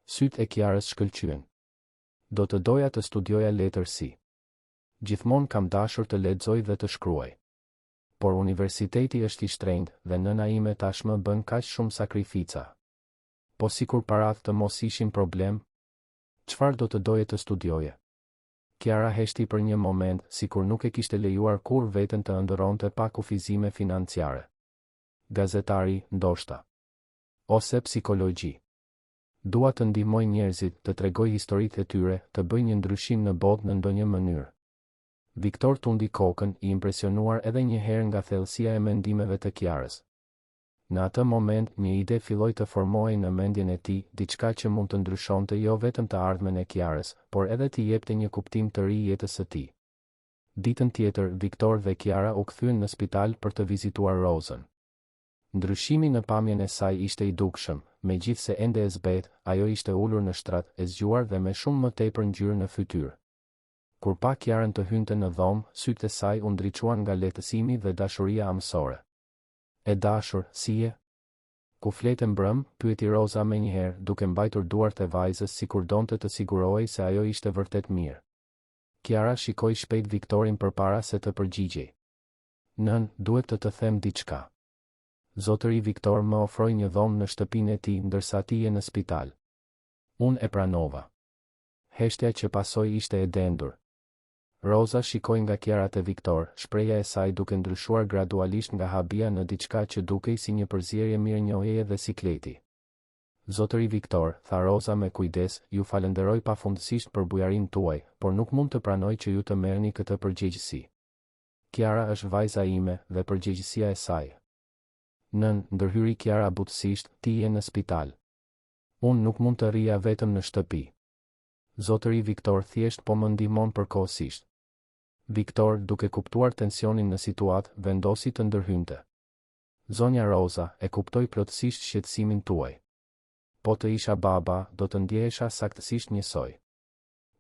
Sytë e Kiarës shkëlqyen. Do të doja të studioja letërsi. Gjithmonë kam dashur të lexoj dhe të shkruaj. Por universiteti është i shtrenjtë dhe nëna ime tashmë bën kaq shumë sakrifica. Po sikur paratë të mos ishin problem, çfarë do të doje të studioje? Kiara heshti për një moment, sikur nuk e kishte lejuar kur veten të ëndërronte pa kufizime financiare. Gazetari, ndoshta. Ose psikologji. Dua të ndihmoj njerëzit, të tregoj historitë e tyre, të bëj një ndryshim në botë në ndonjë mënyrë. Viktor tundi kokën, i impresionuar edhe një herë nga thellësia e mendimeve të Kiarës. Në atë moment, një ide filloi të formohej në mendjen e tij, diçka që mund të ndryshonte jo vetëm të ardhmen e Kiarës, por edhe t'i jepte një kuptim të ri jetës së tij. Ditën tjetër, Viktor dhe Kiara u kthyen në spital për të vizituar Rozën. Ndryshimi në pamjen e saj ishte i dukshëm, megjithse ende e zbet, ajo ishte ulur në shtrat, e zgjuar dhe me shumë më tepër ngjyrë në fytyrë. Kur pa Kiarën të hynte në dhomë, sytë e saj u ndriçuan nga lehtësimi dhe dashuria amësore. E dashur, si je? Ku flete mbrëm, pyeti Roza menjëherë, duke mbajtur duart e vajzës sikur donte të sigurohej se ajo ishte vërtet mirë. Kiara shikoi shpejt Viktorin përpara se të përgjigjej. Nën, duhet të them diçka. Zotëri Viktor më ofroi një dhomë në shtëpinë e tij ndërsa ti je në spital. Unë e pranova. Heshtja që pasoi ishte e dendur. Roza shikoi nga Kiara te Viktor, shpreha e saj duke ndryshuar gradualisht nga habia në diçka që dukej si një përzierje mirënjohjeje dhe sikleti. Zotëri Viktor, tha Roza me kujdes, ju falenderoj pafundësisht për bujarinë tuaj, por nuk mund të pranoj që ju të merrni këtë përgjegjësi. Kiara është vajza ime dhe përgjegjësia e saj. Nën, ndërhyri Kiara butësisht, ti je në spital. Unë nuk mund të rija vetëm në shtëpi. Zotëri Viktor thjesht po më ndihmon përkohësisht. Viktor, duke kuptuar tensionin në situatë, vendosi të ndërhynte. Zonja Roza, e kuptoj plotësisht shqetësimin tuaj. Po të isha baba, do të ndjehesha saktësisht njësoj.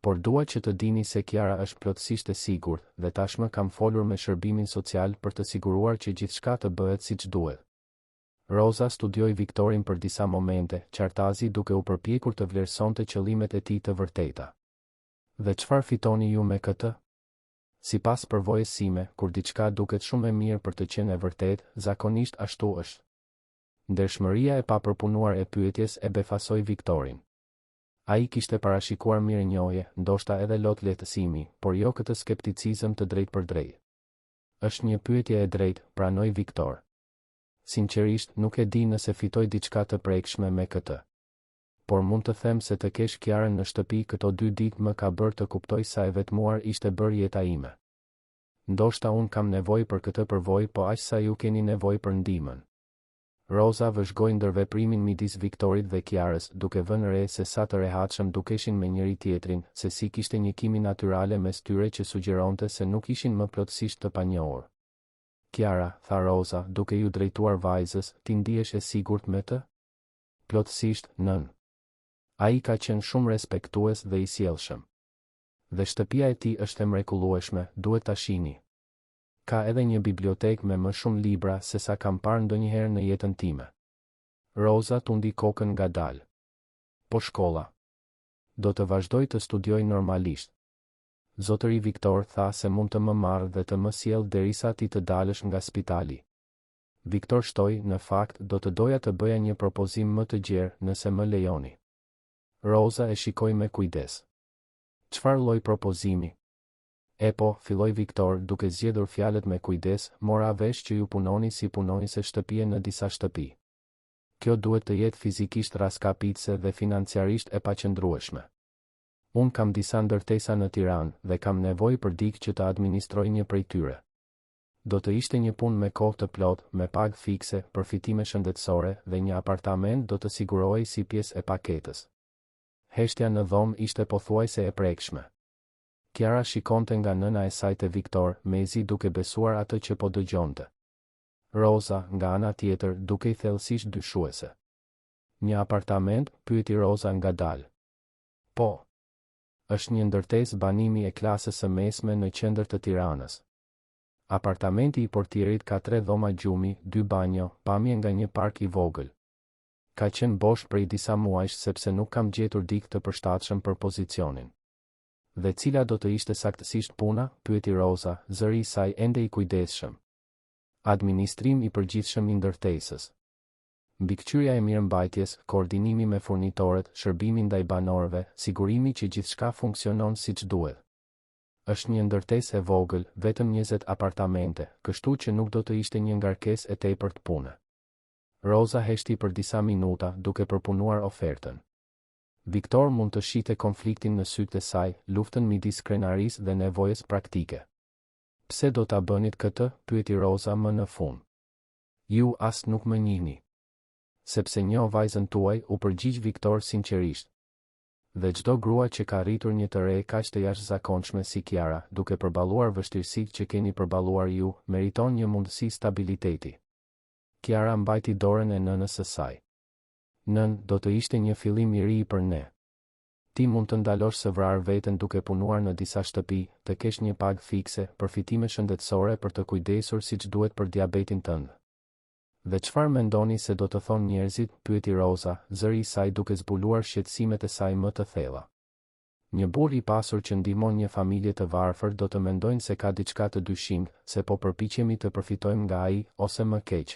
Por dua që të dini se Kiara është plotësisht e sigurt dhe tashmë kam folur me shërbimin social për të siguruar që gjithçka të bëhet siç duhet. Roza studioi Viktorin për disa momente, qartazi duke u përpjekur të vlerësonte qëllimet e tij të vërteta. Dhe çfarë fitoni ju me këtë? Sipas përvojës sime, kur diçka duket shumë e mirë për të qenë e vërtetë, zakonisht ashtu është. Ndershmëria e papërpunuar e pyetjes e befasoi Viktorin. Ai kishte parashikuar mirënjohje, ndoshta edhe lot lehtësimi, por jo këtë skepticizëm të drejtë për drejtë. Është një pyetje e drejtë, pranoi Viktor. Sinqerisht, nuk e di nëse fitoj diçka të prekshme me këtë. Por mund të them se të kesh Kiarën në shtëpi këto 2 ditë më ka bërë të kuptoj sa e vetmuar ishte bërë jeta ime. Ndoshta unë kam nevojë për këtë përvojë, po aq sa ju keni nevojë për ndihmën. Roza vëzhgoi ndërveprimin midis Viktorit dhe Kiarës, duke vënë re se sa të rehatshëm dukeshin me njëri tjetrin, se si kishte një kimi natyrale mes tyre që sugjeronte se nuk ishin më plotësisht të panjohur. Kiara, tha Roza, duke ju drejtuar vajzës, ti ndihesh e sigurt me të? Plotësisht, nën. Ai ka qenë shumë respektues dhe i sjellshëm. Dhe shtëpia e tij është e mrekullueshme, duhet ta shihni. Ka edhe një bibliotekë me më shumë libra se sa kam parë ndonjëherë në jetën time. Roza tundi kokën ngadalë. Po shkolla. Do të vazhdoj të studioj normalisht. Zotëri Viktor tha se mund të më marrë dhe të më sjellë derisa ti të dalësh nga spitali. Viktor shtoi, në fakt, do të doja të bëja një propozim më të gjerë nëse më lejoni. Roza e shikoi me kujdes. Çfarë lloj propozimi? E po, filloi Viktor duke zgjedhur fjalët me kujdes, mora vesh që ju punoni si punonjëse shtëpie në disa shtëpi. Kjo duhet të jetë fizikisht raskapitse dhe financiarisht e paqëndrueshme. Unë kam disa ndërtesa në Tiranë dhe kam nevojë për dikë që të administroj një prej tyre. Do të ishte një punë me kohë të plotë, me pagë fikse, përfitime shëndetësore dhe një apartament do të sigurohej si pjesë e paketës. Heshtja në dhomë ishte pothuajse e prekshme. Kiara shikonte nga nëna e saj te Viktor, mezi duke besuar atë që po dëgjonte. Roza, nga ana tjetër, duke i thellësisht dyshuese. Një apartament, pyeti Roza ngadalë. Po. Është një ndërtesë banimi e klasës së mesme në qendër të Tiranës. Apartamenti i portierit ka 3 dhoma gjumi, 2 banjo, pamje nga një park i vogël. Ka qenë bosh prej disa muajsh sepse nuk kam gjetur dikë të përshtatshëm për pozicionin. Dhe cila do të ishte saktësisht puna, pyeti Roza, zëri i saj ende i kujdesshëm. Administrim i përgjithshëm i ndërtesës. Mbikëqyrja e mirëmbajtjes, koordinimi me furnitorët, shërbimi ndaj banorëve, sigurimi që gjithçka funksionon siç duhet. Është një ndërtesë e vogël, vetëm 20 apartamente, kështu që nuk do të ishte një ngarkesë e tepërt pune. Roza heshti për disa minuta duke përpunuar ofertën. Viktor mund të shihte konfliktin në sytë e saj, luftën midis krenarisë dhe nevojës praktike. Pse do ta bënit këtë? Pyeti Roza më në fund. Ju as nuk më njihni. Sepse njoh vajzën tuaj, u përgjigj Viktor sinqerisht. Dhe çdo grua që ka rritur një të re kaq të jashtëzakonshme si Kiara, duke përballuar vështirësitë që keni përballuar ju, meriton një mundësi stabiliteti. Kiara mbajti dorën e nënës së saj. Nën, do të ishte një fillim i ri për ne. Ti mund të ndalosh së vrarë veten duke punuar në disa shtëpi, të kesh një pagë fikse, përfitime shëndetësore për të kujdesur siç duhet për diabetin tënd. Dhe çfarë mendoni se do të thonë njerëzit, pyeti Roza, zëri i saj duke zbuluar shqetësimet e saj më të thella. Një burr i pasur që ndihmon një familje të varfër do të mendojnë se ka diçka të dyshimtë, se po përpiqemi të përfitojmë nga ai, ose më keq.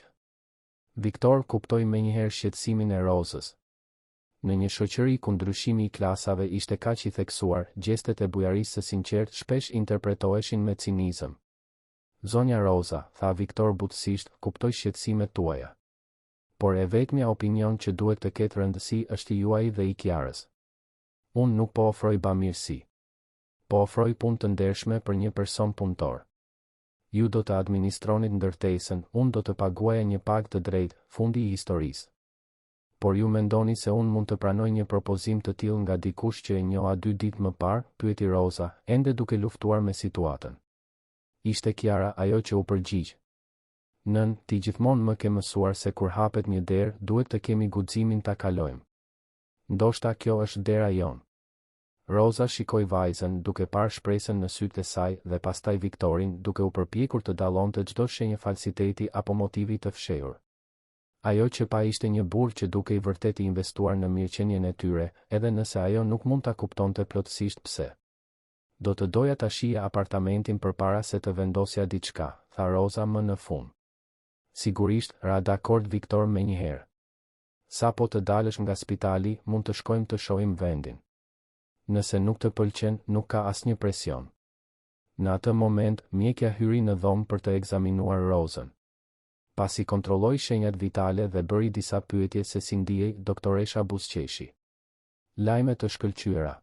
Viktor kuptoi menjëherë shqetësimin e Rozës. Në një shoqëri ku ndryshimi i klasave ishte kaq i theksuar, gjestet e bujarisë së sinqertë shpesh interpretoheshin me cinizëm. Zonja Roza, tha Viktor butësisht, kuptoj shqetësimet tuaja. Por e vetmja opinion që duhet të ketë rëndësi është i juaj dhe i Kiarës. Unë nuk po ofroj bamirësi. Po ofroj punë të ndershme për një person punëtor. Ju do të administronit ndërtesën, unë do të paguaja një pagë të drejtë, fundi i historisë. Por ju mendoni se unë mund të pranoj një propozim të tillë nga dikush që e njoha 2 ditë më parë, pyeti Roza, ende duke luftuar me situatën. Ishte Kiara ajo që u përgjigj. Nën, ti gjithmonë më ke mësuar se kur hapet një derë, duhet të kemi guximin ta kalojmë. Ndoshta kjo është dera jonë. Roza shikoi vajzën duke parë shpresën në sytë e saj dhe pastaj Viktorin duke u përpjekur të dallonte çdo shenjë falsiteti apo motivi të fshehur. Ajo që pa ishte një burr që duke i vërtet i investuar në mirëqenien e tyre, edhe nëse ajo nuk mund ta kuptonte plotësisht pse. Do të doja ta shija apartamentin përpara se të vendosja diçka, tha Roza më në fund. Sigurisht, ra dakord Viktor menjëherë. Sa po të dalësh nga spitali, mund të shkojmë të shohim vendin. Nëse nuk të pëlqen, nuk ka asnjë presion. Në atë moment, mjekja hyri në dhomë për të ekzaminuar Rozën. Pasi kontrolloi shenjat vitale dhe bëri disa pyetje se si ndihej, doktoresha buzëqeshi. Lajme të shkëlqyera.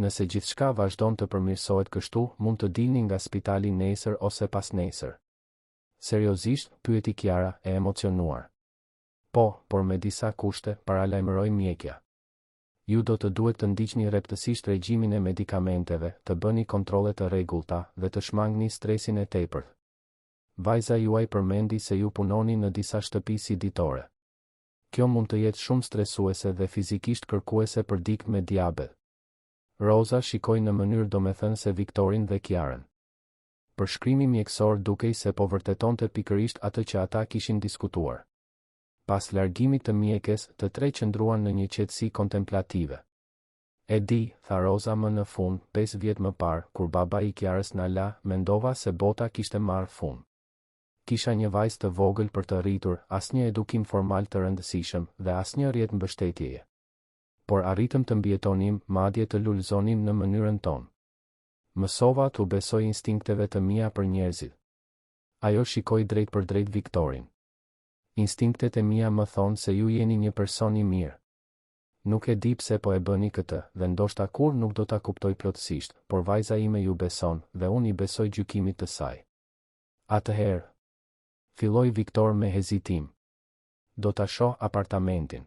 Nëse gjithçka vazhdon të përmirësohet kështu, mund të dilni nga spitali nesër ose pas nesër. Seriozisht, pyeti Kiara, e emocionuar. Po, por me disa kushte, paralajmëroi mjekja. Ju do të duhet të ndiqni rreptësisht regjimin e medikamenteve, të bëni kontrolle të rregullta dhe të shmangni stresin e tepërt. Vajza juaj përmendi se ju punoni në disa shtëpi si ditore. Kjo mund të jetë shumë stresuese dhe fizikisht kërkuese për dikë me diabet. Roza shikoi në mënyrë domethënëse Viktorin dhe Kiarën. Përshkrimi mjekësor dukej se po vërtetonte pikërisht atë që ata kishin diskutuar. Pas largimit të mjekes, të tre qëndruan në një qetësi kontemplative. E di, tha Roza më në fund, 5 vjet më parë, kur baba i Kiarës na la, mendova se bota kishte marrë fund. Kisha një vajzë të vogël për të rritur, asnjë edukim formal të rëndësishëm dhe asnjë rrjet mbështetjeje. Por arritëm të mbjetonim, madje të lulëzonim në mënyrën tonë. Mësova t'u besoj instinkteve të mia për njerëzit. Ajo shikoi drejt për drejt Viktorin. Instinktet e mia më thonë se ju jeni një person i mirë. Nuk e di pse po e bëni këtë, dhe ndoshta kur nuk do ta kuptoj plotësisht, por vajza ime ju beson dhe unë i besoj gjykimit të saj. Atëherë, filloi Viktor me hezitim. Do ta shoh apartamentin.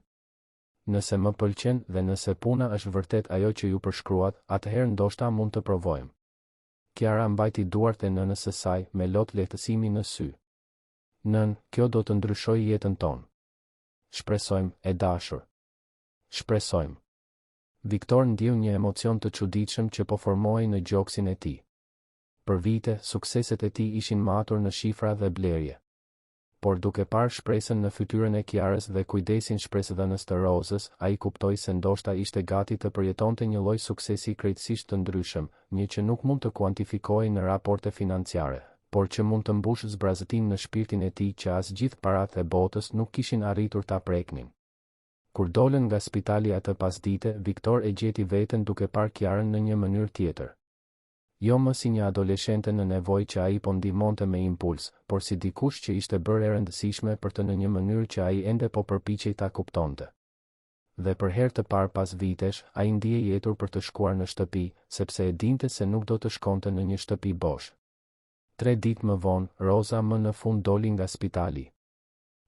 Nëse më pëlqen dhe nëse puna është vërtet ajo që ju përshkruat, atëherë ndoshta mund të provojmë. Kiara mbajti duart e nënës së saj me lot lehtësimi në sy. Nën, kjo do të ndryshojë jetën tonë. Shpresojmë, e dashur. Shpresojmë. Viktor ndjeu një emocion të çuditshëm që po formohej në gjoksin e tij. Për vite, sukseset e tij ishin matur në shifra dhe blerje. Por duke parë shpresën në fytyrën e Kiarës dhe kujdesin shpresëdhënës të Rozës, ai kuptoi se ndoshta ishte gati të përjetonte një lloj suksesi krejtësisht të ndryshëm, një që nuk mund të kuantifikohej në raporte financiare, por që mund të mbush zbrazëtin në shpirtin e tij që as gjithë paratë e botës nuk kishin arritur ta preknin. Kur dolën nga spitali atë pasdite, Viktor e gjeti veten duke parë Kiarën në një mënyrë tjetër. Jo më si një adoleshente në nevojë që ai po ndihmonte me impuls, por si dikush që ishte bërë e rëndësishme për të në një mënyrë që ai ende po përpiqej ta kuptonte. Dhe për herë të parë pas vitesh, ai ndihej i etur për të shkuar në shtëpi, sepse e dinte se nuk do të shkonte në një shtëpi bosh. 3 ditë më vonë, Roza më në fund doli nga spitali.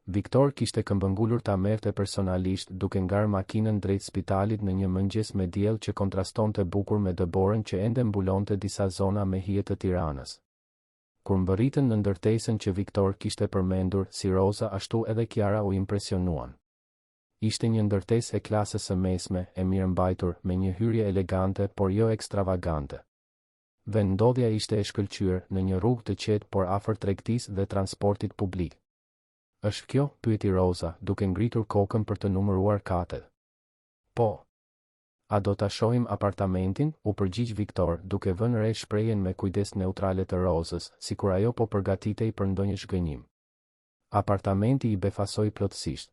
Viktor kishte këmbëngulur ta merrte personalisht duke ngarë makinën drejt spitalit në një mëngjes me diell që kontrastonte bukur me dëborën që ende mbulonte disa zona me hije të Tiranës. Kur mbërritën në ndërtesën që Viktor kishte përmendur, si Roza ashtu edhe Kiara u impresionuan. Ishte një ndërtesë e klasës së mesme, e mirëmbajtur, me një hyrje elegante por jo ekstravagante. Vendodhja ishte e shkëlqyer në një rrugë të qetë por afër tregtisë dhe transportit publik. "Është kjo?" pyeti Roza, duke ngritur kokën për të numëruar katet. "Po. A do ta shohim apartamentin?" u përgjigj Viktor, duke vënë re shprehjen me kujdes neutrale të Rozës, sikur ajo po përgatitej për ndonjë zhgënjim. Apartamenti I befasoi plotësisht.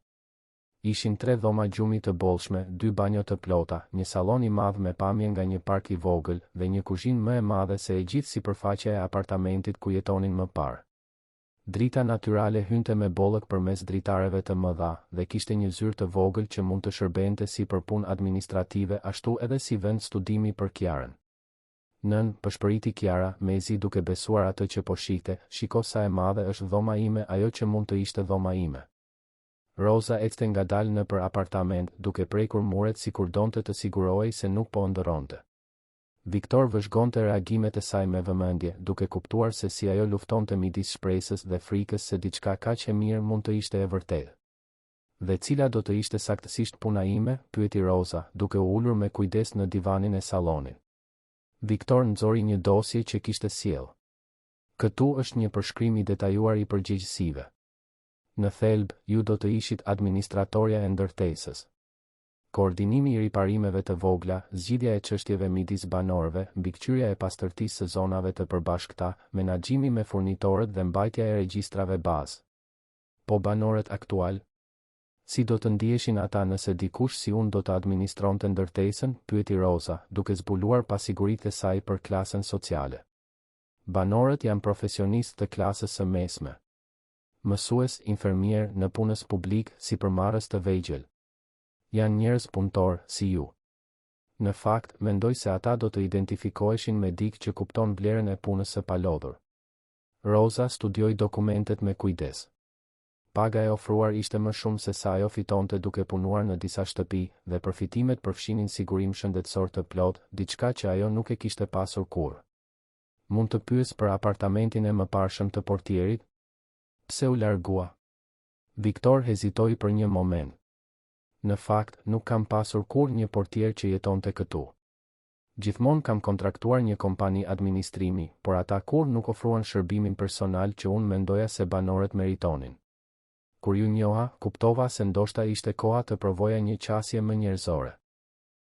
Ishin 3 dhoma gjumi të bollshme, 2 banjo të plota, një sallon I madh me pamje nga një park I vogël dhe një kuzhinë më e madhe se e gjithë sipërfaqja e apartamentit ku jetonin më parë. Drita natyrale hynte me bollëk përmes dritareve të mëdha dhe kishte një zyrë të vogël që mund të shërbente si për punë administrative ashtu edhe si vend studimi për Kiarën. "Nën," pëshpëriti Kiara, mezi duke besuar atë që po shihte, "shiko sa e madhe është dhoma ime, ajo që mund të ishte dhoma ime." Roza ecte ngadalë nëpër apartament, duke prekur muret sikur donte të sigurohej se nuk po ndëronte. Viktor vëzhgonte reagimet e saj me vëmendje, duke kuptuar se si ajo luftonte midis shpresës dhe frikës se diçka kaq e mirë mund të ishte e vërtetë. "Dhe cila do të ishte saktësisht puna ime?" pyeti Roza, duke u ulur me kujdes në divanin e sallonit. Viktor nxori një dosje që kishte sjell. "Këtu është një përshkrim I detajuar I përgjegjësive. Në thelb, ju do të ishit administratorja e ndërtesës. Koordinimi I riparimeve të vogla, zgjidhja e çështjeve midis banorëve, mbikëqyrja e pastërtisë së zonave të përbashkëta, menaxhimi me furnitorët dhe mbajtja e regjistrave bazë." "Po banorët aktual? Si do të ndiheshin ata nëse dikush si unë do të administronte ndërtesën?" pyeti Roza, duke zbuluar pasiguritë e saj për klasën sociale. "Banorët janë profesionistë të klasës së mesme. Mësues, infermier, në punës publik, sipërmarrës të vegjël. Janë njerëz punëtor, si ju. Në fakt, mendoj se ata do të identifikoheshin me dikë që kupton vlerën e punës së palodhur." Roza studioi dokumentet me kujdes. Paga e ofruar ishte më shumë se sa ajo fitonte duke punuar në disa shtëpi, dhe përfitimet përfshinin sigurim shëndetësor të plotë, diçka që ajo nuk e kishte pasur kurrë. "Mund të pyes për apartamentin e mëparshëm të portierit?" "Pse u largua?" Viktor hezitoi për një moment. "Në fakt, nuk kam pasur kurrë një portier që jetonte këtu. Gjithmonë kam kontraktuar një kompani administrimi, por ata kurrë nuk ofruan shërbimin personal që unë mendoja se banorët meritonin. Kur ju njoha, kuptova se ndoshta ishte koha të provoja një qasje më njerëzore."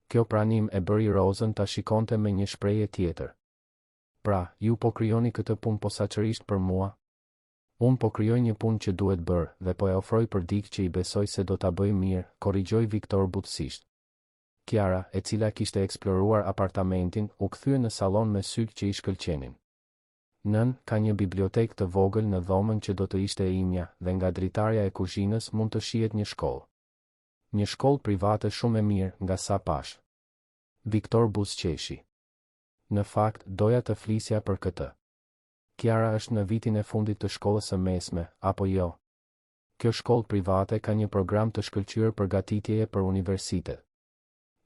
Kjo pranim e bëri Rozën ta shikonte me një shprehje tjetër. "Pra, ju po krijoni këtë punë posaçërisht për mua?" "Unë po krijoj një punë që duhet bërë dhe po e ofroj për dikë që I besoj se do ta bëjë mirë," korrigjoi Viktor butësisht. Kiara, e cila kishte eksploruar apartamentin, u kthye në sallon me syt që I shkëlqenin. "Nën, ka një bibliotekë të vogël në dhomën që do të ishte e imja, dhe nga dritarja e kuzhinës mund të shihet një shkollë. Një shkollë private shumë e mirë, nga sa pash." Viktor buzëqeshi. "Në fakt, doja të flisja për këtë. Kiara është në vitin e fundit të shkollës së mesme, apo jo? Kjo shkollë private ka një program të shkëlqyer përgatitjeje për universitet.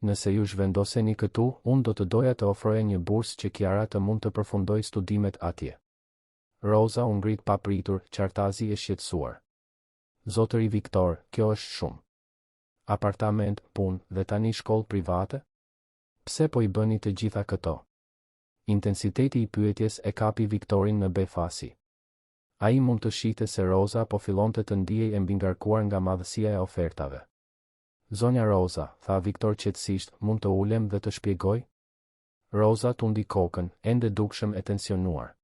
Nëse ju zhvendoseni këtu, unë do të doja të ofroja një bursë që Kiara të mund të përfundoj studimet atje." Roza u ngrit papritur, qartazi e shqetësuar. "Zotëri Viktor, kjo është shumë. Apartament, punë dhe tani shkollë private? Pse po I bëni të gjitha këto?" Intensiteti I pyetjes e kapi Viktorin në befasi. Ai mund të shihte se Roza po fillonte të ndihej e mbingarkuar nga madhësia e ofertave. "Zonja Roza," tha Viktor qetësisht, "mund të ulem dhe të shpjegoj?" Roza tundi kokën, ende dukshëm e tensionuar.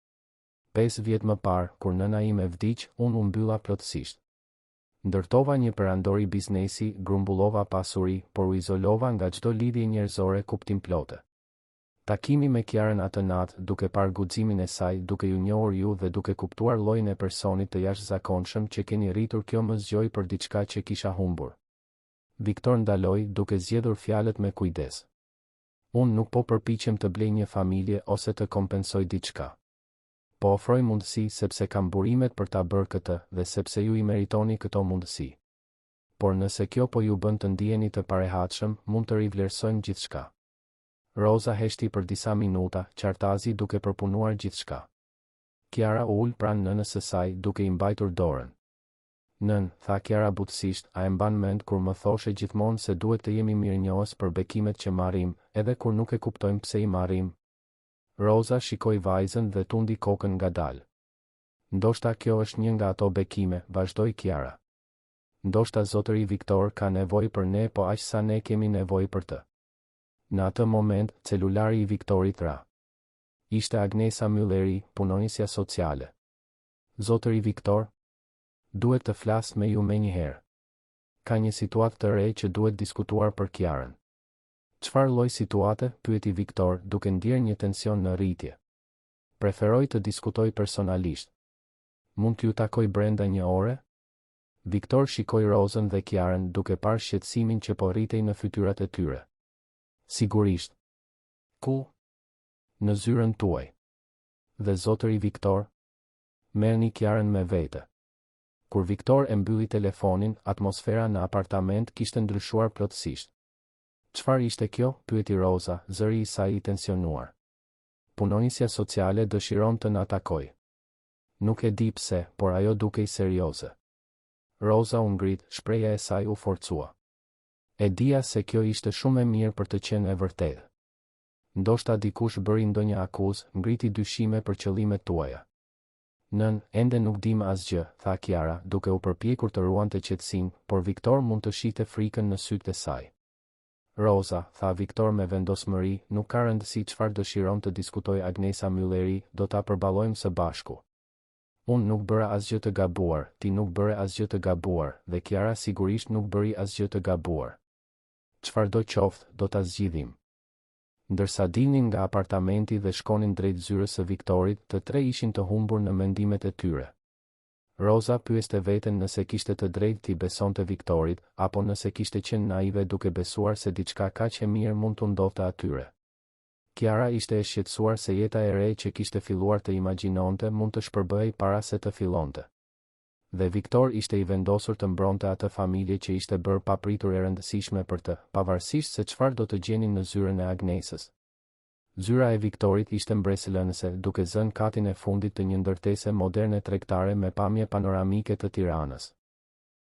5 vjet më parë, kur nëna ime vdiq, unë u mbylla plotësisht. Ndërtova një perandori biznesi, grumbullova pasuri, por u izolova nga çdo lidhje njerëzore kuptimplote. Takimi me Kiarën atë natë, duke parë guximin e saj, duke ju njohur ju dhe duke kuptuar llojin e personit të jashtëzakonshëm që keni rritur, kjo më zgjoi për diçka që kisha humbur." Viktor ndaloi, duke zgjedhur fjalët me kujdes. "Unë nuk po përpiqem të blej një familje ose të kompensoj diçka. Po ofroj mundësi sepse kam burimet për ta bërë këtë dhe sepse ju I meritoni këto mundësi. Por nëse kjo po ju bën të ndiheni të parehatshëm, mund të rivlerësojmë gjithçka." Roza heshti për disa minuta, qartazi duke përpunuar gjithçka. Kiara u ul pranë nënës së saj duke I mbajtur dorën. Nën, tha Kiara butësisht, a e mban mend kur më thoshe gjithmonë se duhet të jemi mirënjohës për bekimet që marrim, edhe kur nuk e kuptojmë pse I marrim? Rosa shikoi vajzën dhe tundi kokën ngadalë. Ndoshta kjo është një nga ato bekime, vazhdoi Kiara. Ndoshta zotëri Viktor ka nevojë për ne po aq sa ne kemi nevojë për të. Në atë moment, celulari I Viktorit ra. Ishte Agnesa Mülleri, punonisja sociale. Zotëri Viktor, duhet të flas me ju menjëherë. Ka një situatë të re që duhet diskutuar për Kiarën. Çfarë lloj situate? Pyeti Viktor, duke ndier një tension në rritje. Preferoj të diskutoj personalisht. Mund t'ju takoj brenda një ore? Viktor shikoi Rozën dhe Kiarën duke parë shqetësimin që po rritej në fytyrat e tyre. Sigurisht. Ku? Në zyrën tuaj. Dhe zotëri Viktor? Merrni Kiarën me vete. Kur Viktor e mbylli telefonin, atmosfera në apartament kishte ndryshuar plotësisht. Çfarë ishte kjo? Pyeti Roza, zëri I saj I tensionuar. Punonisja sociale dëshiron të na takoj. Nuk e di pse, por ajo dukej serioze. Roza u ngrit, shpreha e saj u forcua. E dija se kjo ishte shumë e mirë për të qenë e vërtetë. Ndoshta dikush bëri ndonjë akuzë, ngriti dyshime për qëllimet tuaja. Nën, ende nuk dim asgjë, tha Kiara, duke u përpjekur të ruante qetësinë, por Viktor mund të shihte frikën në sytë e saj. Roza, tha Viktor me vendosmëri, nuk ka rëndësi çfarë dëshiron të diskutoj Agnesa Mülleri, do ta përballojmë së bashku. Unë nuk bëra asgjë të gabuar, ti nuk bëre asgjë të gabuar, dhe Kiara sigurisht nuk bëri asgjë të gabuar. Çfarëdo qoftë, do ta zgjidhim. Ndërsa dilnin nga apartamenti dhe shkonin drejt zyrës së Viktorit, të tre ishin të humbur në mendimet e tyre. Roza pyeste veten nëse kishte të drejtë t'i besonte Viktorit, apo nëse kishte qenë naive duke besuar se diçka kaq e mirë mund t'u ndodhte atyre. Kiara ishte e shqetësuar se jeta e re që kishte filluar të imagjinonte mund të shpërbëhej para se të fillonte. Dhe Viktor ishte I vendosur të mbronte atë familje që ishte bërë papritur e rëndësishme për të, pavarësisht se çfarë do të gjenin në zyrën e Agnesës. Zyra e Viktorit ishte mbresëlënëse, duke zënë katin e fundit të një ndërtese moderne tregtare me pamje panoramike të Tiranës.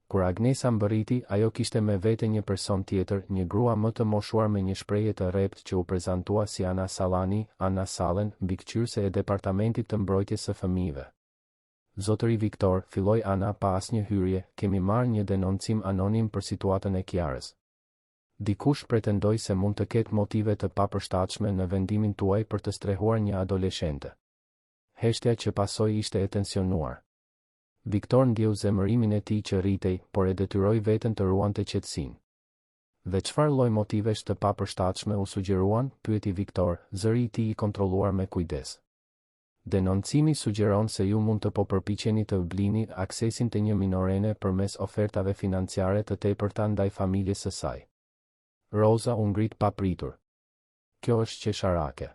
Kur Agnesa mbërriti, ajo kishte me vete një person tjetër, një grua më të moshuar me një shprehje të rrept që u prezantua si Ana Sallani, Ana Sallen, mbikëqyrëse e departamentit të mbrojtjes së fëmijëve. Zotëri Viktor, filloi Ana pa asnjë hyrje, kemi marrë një denoncim anonim për situatën e Kiarës. Dikush pretendoi se mund të ketë motive të papërshtatshme në vendimin tuaj për të strehuar një adoleshente. Heshtja që pasoi ishte e tensionuar. Viktor ndjeu zemërimin e tij që rritej, por e detyroi veten të ruante qetësinë. Dhe çfarë lloj motivesh të papërshtatshme u sugjeruan? Pyeti Viktor, zëri I tij I kontrolluar me kujdes. Denoncimi sugjeron se ju mund të po përpiqeni të blini aksesin të një minorene përmes ofertave financiare të tepërta ndaj familjes së saj. Roza u ngrit papritur. Kjo është qesharake.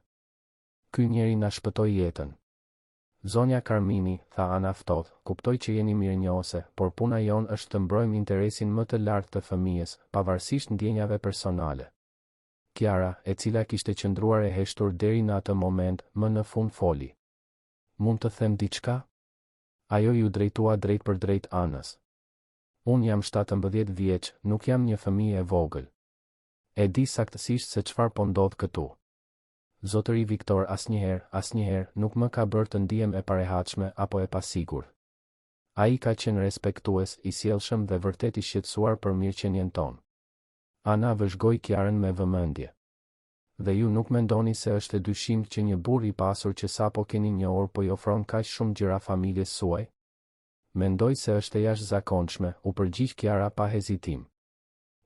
Ky njeri na shpëtoi jetën. Zonja Carmini, tha Ana ftohtë, kuptoj që jeni mirënjohëse, por puna jonë është të mbrojmë interesin më të lartë të fëmijës, pavarësisht ndjenjave personale. Kiara, e cila kishte qëndruar e heshtur deri në atë moment, më në fund foli. Mund të them diçka? Ajo ju drejtua drejt për drejt Anës. Unë jam 17 vjeç, nuk jam një fëmijë e vogël. E di saktësisht se çfarë po ndodh këtu. Zotëri Viktor asnjëherë nuk më ka bërë të ndihem e parehatshme apo e pasigurt. Ai ka qenë respektues, I sjellshëm dhe vërtet I shqetësuar për mirëqenien tonë. Ana vëzhgoi Kiarën me vëmendje. Dhe ju nuk mendoni se është e dyshim që një burr I pasur që sapo keni njohur po I ofron kaq shumë gjëra familjes suaj? Mendoj se është e jashtëzakonshme, u përgjigj Kiara pa hezitim.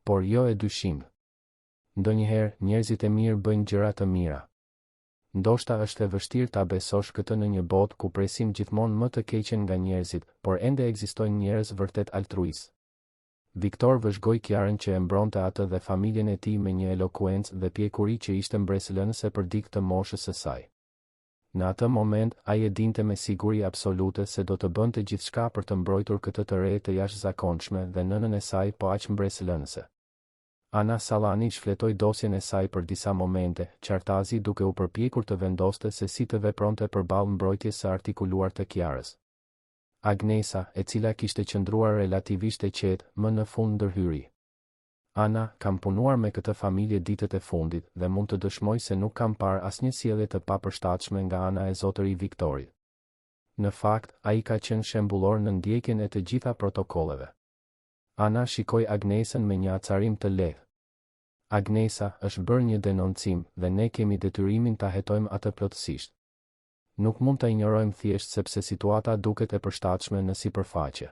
Por jo e dyshim. Ndonjëherë njerëzit e mirë bëjnë gjëra të mira. Ndoshta është e vështirë ta besosh këtë në një botë ku presim gjithmonë më të keqen nga njerëzit, por ende ekzistojnë njerëz vërtet altruist. Viktor vëzhgoi Kiarën që e mbronte atë dhe familjen e tij me një elokuencë dhe pjekuri që ishte mbresëlënëse për dikë të moshës së saj. Në atë moment, ai e dinte me siguri absolute se do të bënte gjithçka për të mbrojtur këtë të re të jashtëzakonshme dhe nënën e saj po aq mbresëlënëse. Ana Salani shfletoi dosjen e saj për disa momente, qartazi duke u përpjekur të vendoste se si të vepronte përballë mbrojtjes së artikuluar të Kiarës. Agnesa, e cila kishte qëndruar relativisht e qetë, më në fund ndërhyri. Ana, kam punuar me këtë familje ditët e fundit dhe mund të dëshmoj se nuk kam parë asnjë sjellje të papërshtatshme nga ana e zotëri Viktorit. Në fakt, ai ka qenë shembullor në ndjekjen e të gjitha protokolleve. Ana shikoi Agnesën me një acarim të lehtë. Agnesa, është bërë një denoncim dhe ne kemi detyrimin ta hetojmë atë plotësisht. Nuk mund ta injorojmë thjesht sepse situata duket e përshtatshme në sipërfaqe.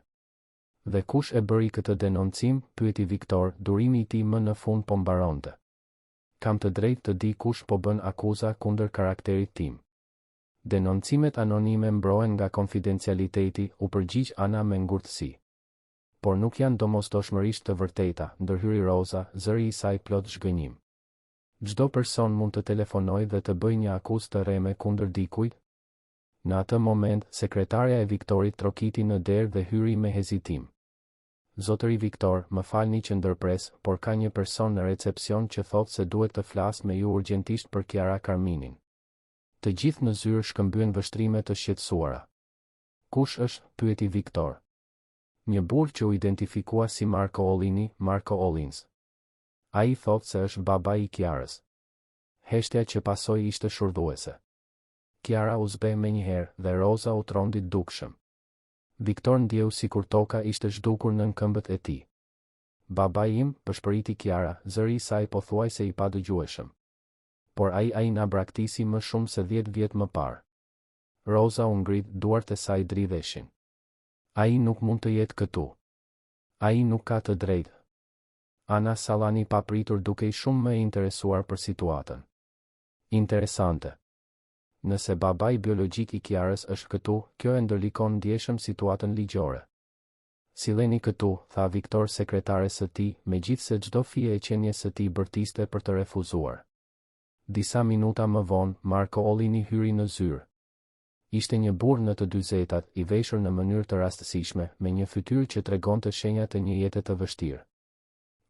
Dhe kush e bëri këtë denoncim, pyeti Viktor, durimi I tij më në fund po mbaronte. Kam të drejtë të di kush po bën akuza kundër karakterit tim. Denoncimet anonime mbrohen nga konfidencialiteti, u përgjigj Ana me ngurtësi. Por nuk janë domosdoshmërisht të vërteta, ndërhyri Roza, zëri I saj plot zhgënjim. Çdo person mund të telefonojë dhe të bëjë një akuzë të rreme kundër dikujt? Në atë moment, sekretarja e Viktorit trokiti në derë dhe hyri me hezitim. Zotëri Viktor, më falni që ndërpres, por ka një person në recepcion që thotë se duhet të flas me ju urgjentisht për Kiara Karminin. Të gjithë në zyrë shkëmbyen vështrime të shqetësuara. Kush është? Pyeti Viktor. Një burr që u identifikua si Marko Ollini, Marko Ollins. Ai thotë se është babai I Kiarës. Heshtja që pasoi ishte shurdhuese. Kiara u zbe menjëherë dhe Roza u trondi dukshëm. Viktor ndjeu sikur toka ishte zhdukur nën këmbët e tij. Babai im, përshpëriti Kiara, zëri I saj pothuajse I padëgjueshëm. Por ai na braktisi më shumë se 10 vjet më parë. Roza u ngrit, duart e saj dridheshin. Ai nuk mund të jetë këtu. Ai nuk ka të drejtë. Ana Salani papritur dukej shumë më interesuar për situatën. Interesante. Nëse babai biologjik I Kiarës është këtu, kjo e ndërlikon ndjeshëm situatën ligjore. Silleni këtu, tha Viktor sekretares së tij, megjithse çdo fije e qenies së tij bërtiste për të refuzuar. Disa minuta më vonë, Marko Ollini hyri në zyrë. Ishte një burr në të 40-tat, I veshur në mënyrë të rastësishme, me një fytyrë që tregonte shenja të një jete të vështirë.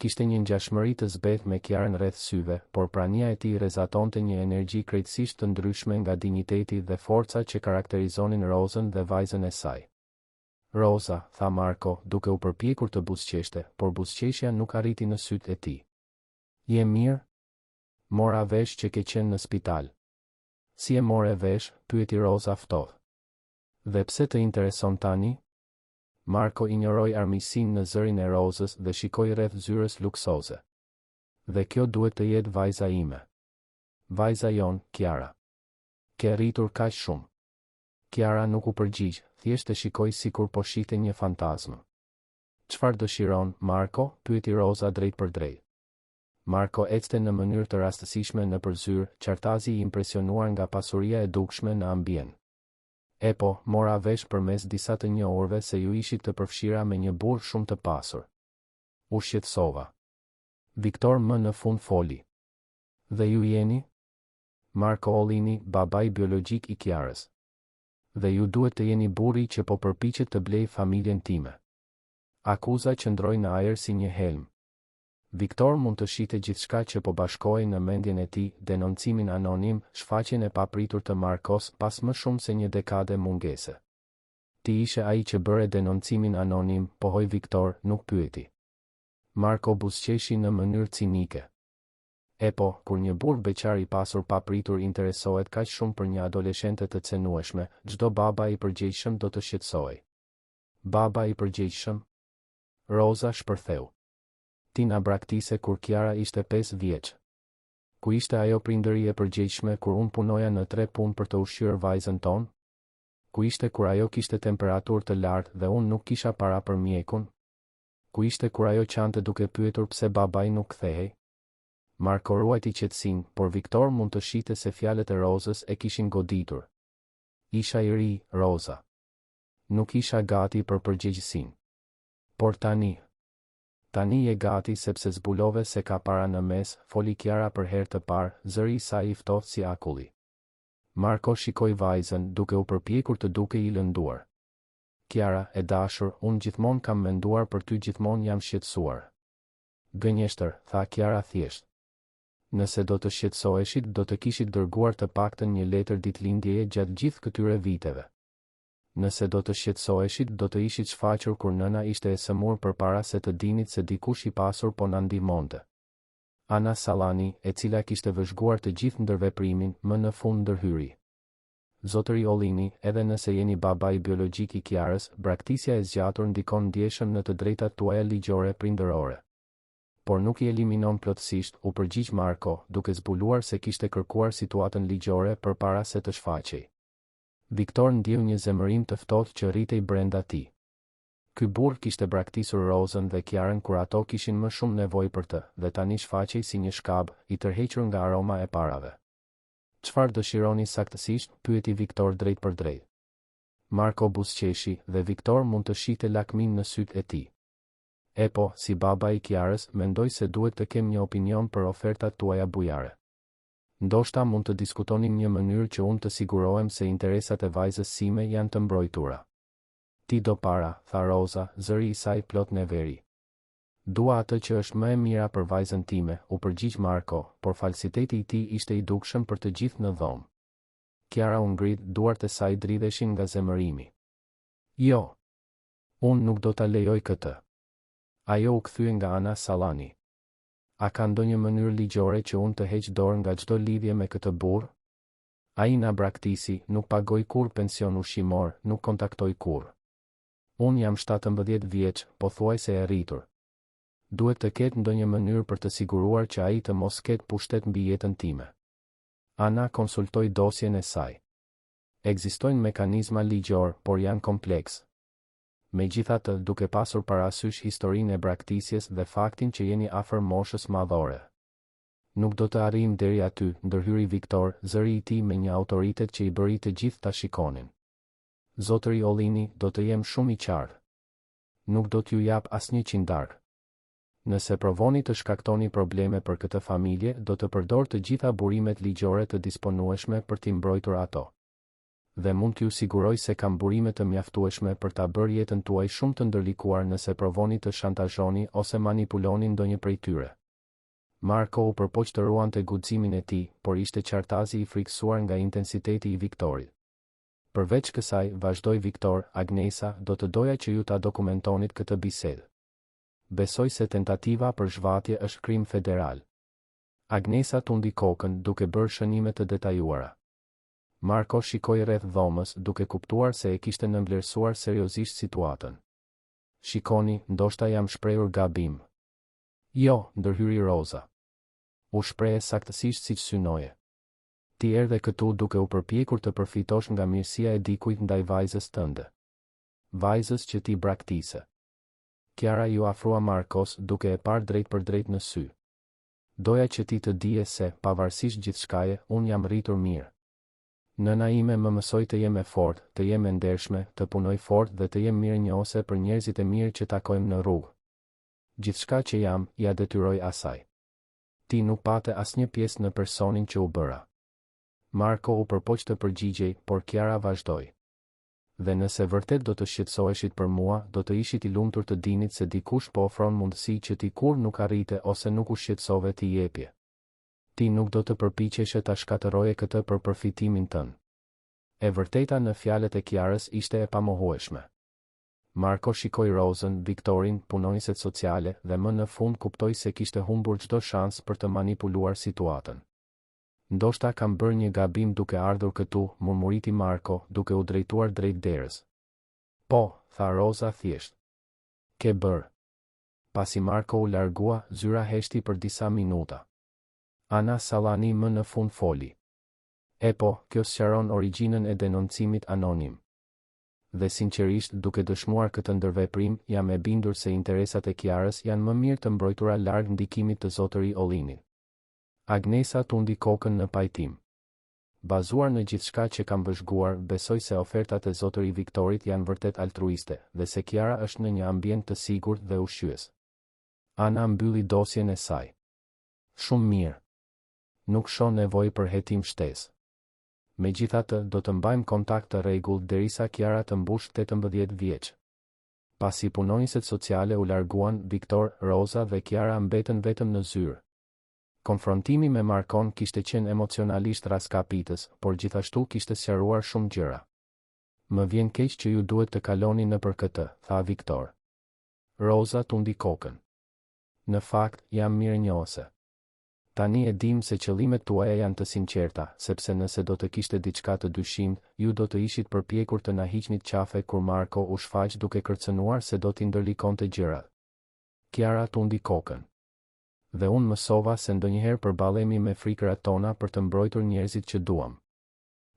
Kishte një ngjashmëri të zbeth me Kiarën rreth syve, por prania e tij rrezatonte një energji krejtësisht të ndryshme nga dinjiteti dhe forca që karakterizonin Rozën dhe vajzën e saj. Roza, tha Marko, duke u përpjekur të buzëqeshte, por buzëqeshja nuk arriti në sytë e tij. Je mirë? Mora vesh që ke qenë në spital. Si e more vesh? Pyeti Roza ftohtë. Dhe pse të intereson tani? Marko injoroi armiqsinë në zërin e Rozës dhe shikoi rreth zyrës luksoze. Dhe kjo duhet të jetë vajza ime. Vajza jon, Kiara. Ke rritur kaq shumë. Kiara nuk u përgjigj, thjesht e shikoi sikur po shihte një fantazmë. Çfarë dëshiron, Marko? Pyeti Roza drejt për drejt. Marko ecte në mënyrë të rastësishme nëpër zyrë, qartazi I impresionuar nga pasuria e dukshme në ambient. E po, mora vesh përmes disa të njohurve se ju ishit të përfshira me një burr shumë të pasur. U shqetësova. Viktor më në fund foli. Dhe ju jeni? Marko Ollini, babai biologjik I Kiarës. Dhe ju duhet të jeni burri që po përpiqet të blejë familjen time. Akuza qëndroi në ajër si një helm. Viktor mund të shihte gjithçka që po bashkohej në mendjen e tij, denoncimin anonim, shfaqjen e papritur të Markos pas më shumë se një dekade mungese. Ti ishe ai që bëre denoncimin anonim, pohoi Viktor, nuk pyeti. Marko buzëqeshi në mënyrë cinike. E po, kur një burr beqar I pasur papritur interesohet kaq shumë për një adoleshente të cenueshme, çdo baba I përgjegjshëm do të shqetësohej. Baba I përgjegjshëm? Roza shpërtheu. Ti na braktise kur Kiara ishte 5 vjeç. Ku ishte ajo prindëri e përgjegjshme kur unë punoja në 3 punë për të ushqyer vajzën tonë? Ku ishte kur ajo kishte temperaturë të lartë dhe unë nuk kisha para për mjekun? Ku ishte kur ajo qante duke pyetur pse babai nuk kthehej? Marko ruajti qetësinë, por Viktor mund të shihte se fjalët e Rozës e kishin goditur. Isha I ri, Roza. Nuk isha gati për përgjegjësinë. Por Tani je gati sepse zbulove se ka para në mes, foli Kiara për herë të parë, zëri I saj I ftohtë si akulli. Marko shikoi vajzën, duke u përpjekur të dukej I lënduar. Kiara, e dashur, unë gjithmonë kam menduar për ty, gjithmonë jam shqetësuar. Gënjeshtër, tha Kiara thjesht. Nëse do të shqetësoheshit, do të kishit dërguar të paktën një letër ditëlindjeje gjatë gjithë këtyre viteve. Nëse do të shqetësoheshit, do të ishit shfaqur kur nëna ishte e sëmur përpara se të dinit se dikush i pasur po na ndihmonte. Ana Sallani, e cila kishte vëzhguar të gjithë ndërveprimin, më në fund ndërhyri. Zotëri Ollini, edhe nëse jeni babai biologjik i Kiarës, braktisja e zgjatur ndikon ndjeshëm në të drejtat tuaja ligjore prindërore. Por nuk i eliminon plotësisht, u përgjigj Marko, duke zbuluar se kishte kërkuar situatën ligjore përpara se të shfaqej. Viktor ndjeu një zemërim të ftohtë që rritej brenda tij. Ky burr kishte braktisur Rozën dhe Kiarën kur ato kishin më shumë nevojë për të, dhe tani shfaqej si një shkab, i tërhequr nga aroma e parave. Çfarë dëshironi saktësisht? Pyeti Viktor drejt për drejt. Marko buzëqeshi, dhe Viktor mund të shihte lakmin në sytë e tij. E po, si baba i Kiarës, mendoj se duhet të kem një opinion për ofertat tuaja bujare. Ndoshta mund të diskutonim një mënyrë që unë të sigurohem se interesat e vajzës sime janë të mbrojtura. Ti do para, tha Roza, zëri i saj plot neveri. Dua atë që është më e mira për vajzën time, u përgjigj Marko, por falsiteti i tij ishte i dukshëm për të gjithë në dhomë. Kiara u ngrit, duart e saj dridheshin nga zemërimi. Jo. Unë nuk do ta lejoj këtë. Ajo u kthye nga Ana Sallani. A ka ndonjë mënyrë ligjore që unë të heq dorë nga çdo lidhje me këtë burr? Ai na braktisi, nuk pagoi kur pension ushqimor, nuk kontaktoi kur. Unë jam 17 vjeç, pothuajse e rritur. Duhet të ketë ndonjë mënyrë për të siguruar që ai të mos ketë pushtet mbi jetën time. Ana konsultoi dosjen e saj. Ekzistojnë mekanizma ligjor, por janë kompleks. Megjithatë, duke pasur parasysh historinë e braktisjes dhe faktin që jeni afër moshës madhore. Nuk do të arrijmë deri aty, ndërhyri Viktor, zëri i tij me një autoritet që i bëri të gjithë ta shikonin. Zotëri Ollini, do të jem shumë i qartë. Nuk do t'ju jap asnjë qindark. Nëse provoni të shkaktoni probleme për këtë familje, do të përdor të gjitha burimet ligjore të disponueshme për t'i mbrojtur ato. Dhe mund t'ju siguroj se kam burime të mjaftueshme për ta bërë jetën tuaj shumë të ndërlikuar nëse provoni të shantazhoni ose manipuloni ndonjë prej tyre. Marko u përpoq të ruante guximin e tij, por ishte qartazi i frikësuar nga intensiteti i Viktorit. Përveç kësaj, vazhdoi Viktor, Agnesa, do të doja që ju ta dokumentonit këtë bisedë. Besoj se tentativa për zhvatje është krim federal. Agnesa tundi kokën, duke bërë shënime të detajuara. Marko shikoi rreth dhomës, duke kuptuar se e kishte nënvlerësuar seriozisht situatën. Shikoni, ndoshta jam shprehur gabim. Jo, ndërhyri Roza. U shprehe saktësisht siç synoje. Ti erdhe këtu duke u përpjekur të përfitosh nga mirësia e dikujt ndaj vajzës tënde. Vajzës që ti braktise. Kiara ju afrua Markos, duke e parë drejt për drejt në sy. Doja që ti të dije se, pavarësisht gjithçkaje, unë jam rritur mirë. Nëna ime më mësoi të jem e fortë, të jem e ndershme, të punoj fort dhe të jem mirënjohëse për njerëzit e mirë që takojmë në rrugë. Gjithçka që jam, ja detyroj asaj. Ti nuk pate asnjë pjesë në personin që u bëra. Marko u përpoq të përgjigjej, por Kiara vazhdoi. Dhe nëse vërtet do të shqetësoheshit për mua, do të ishit i lumtur të dinit se dikush po ofron mundësi që ti kur nuk arrite ose nuk u shqetësove ti jepje. Ti nuk do të përpiqeshe ta shkatërroje këtë për përfitimin tënd. E vërteta në fjalët e Kiarës ishte e pamohueshme. Marko shikoi Rozën, Viktorin, punonjëset sociale dhe më në fund kuptoi se kishte humbur çdo shans për të manipuluar situatën. Ndoshta kam bërë një gabim duke ardhur këtu, murmuriti Marko, duke u drejtuar drejt derës. Po, tha Roza thjesht. Ke bërë. Pasi Marko u largua, zyra heshti për disa minuta. Ana Sallani më në fund foli. E po, kjo sqaron origjinën e denoncimit anonim. Dhe sinqerisht, duke dëshmuar këtë ndërveprim, jam e bindur se interesat e Kiarës janë më mirë të mbrojtura larg ndikimit të zotëri Ollinit. Agnesa tundi kokën në pajtim. Bazuar në gjithçka që kam vëzhguar, besoj se ofertat e zotëri Viktorit janë vërtet altruiste, dhe se Kiara është në një ambient të sigurt dhe ushqyes. Ana mbylli dosjen e saj. Shumë mirë. Nuk shoh nevojë për hetim shtesë. Megjithatë, do të mbajmë kontakt të rregullt derisa Kiara të mbush 18 vjeç. Pasi punonjësit sociale u larguan, Viktor, Roza dhe Kiara mbetën vetëm në zyrë. Konfrontimi me Markon kishte qenë emocionalisht raskapitës, por gjithashtu kishte sqaruar shumë gjëra. Më vjen keq që ju duhet të kaloni nëpër këtë, tha Viktor. Roza tundi kokën. Në fakt, jam mirënjohëse. Tani e dim se qëllimet tuaja janë të sinqerta, sepse nëse do të kishte diçka të dyshimt, ju do të ishit përpjekur të na hiqnit qafe kur Marko u shfaq duke kërcënuar se do t'i ndërlikonte gjërat. Kiara tundi kokën. Dhe unë mësova se ndonjëherë përballemi me frikërat tona për të mbrojtur njerëzit që duam.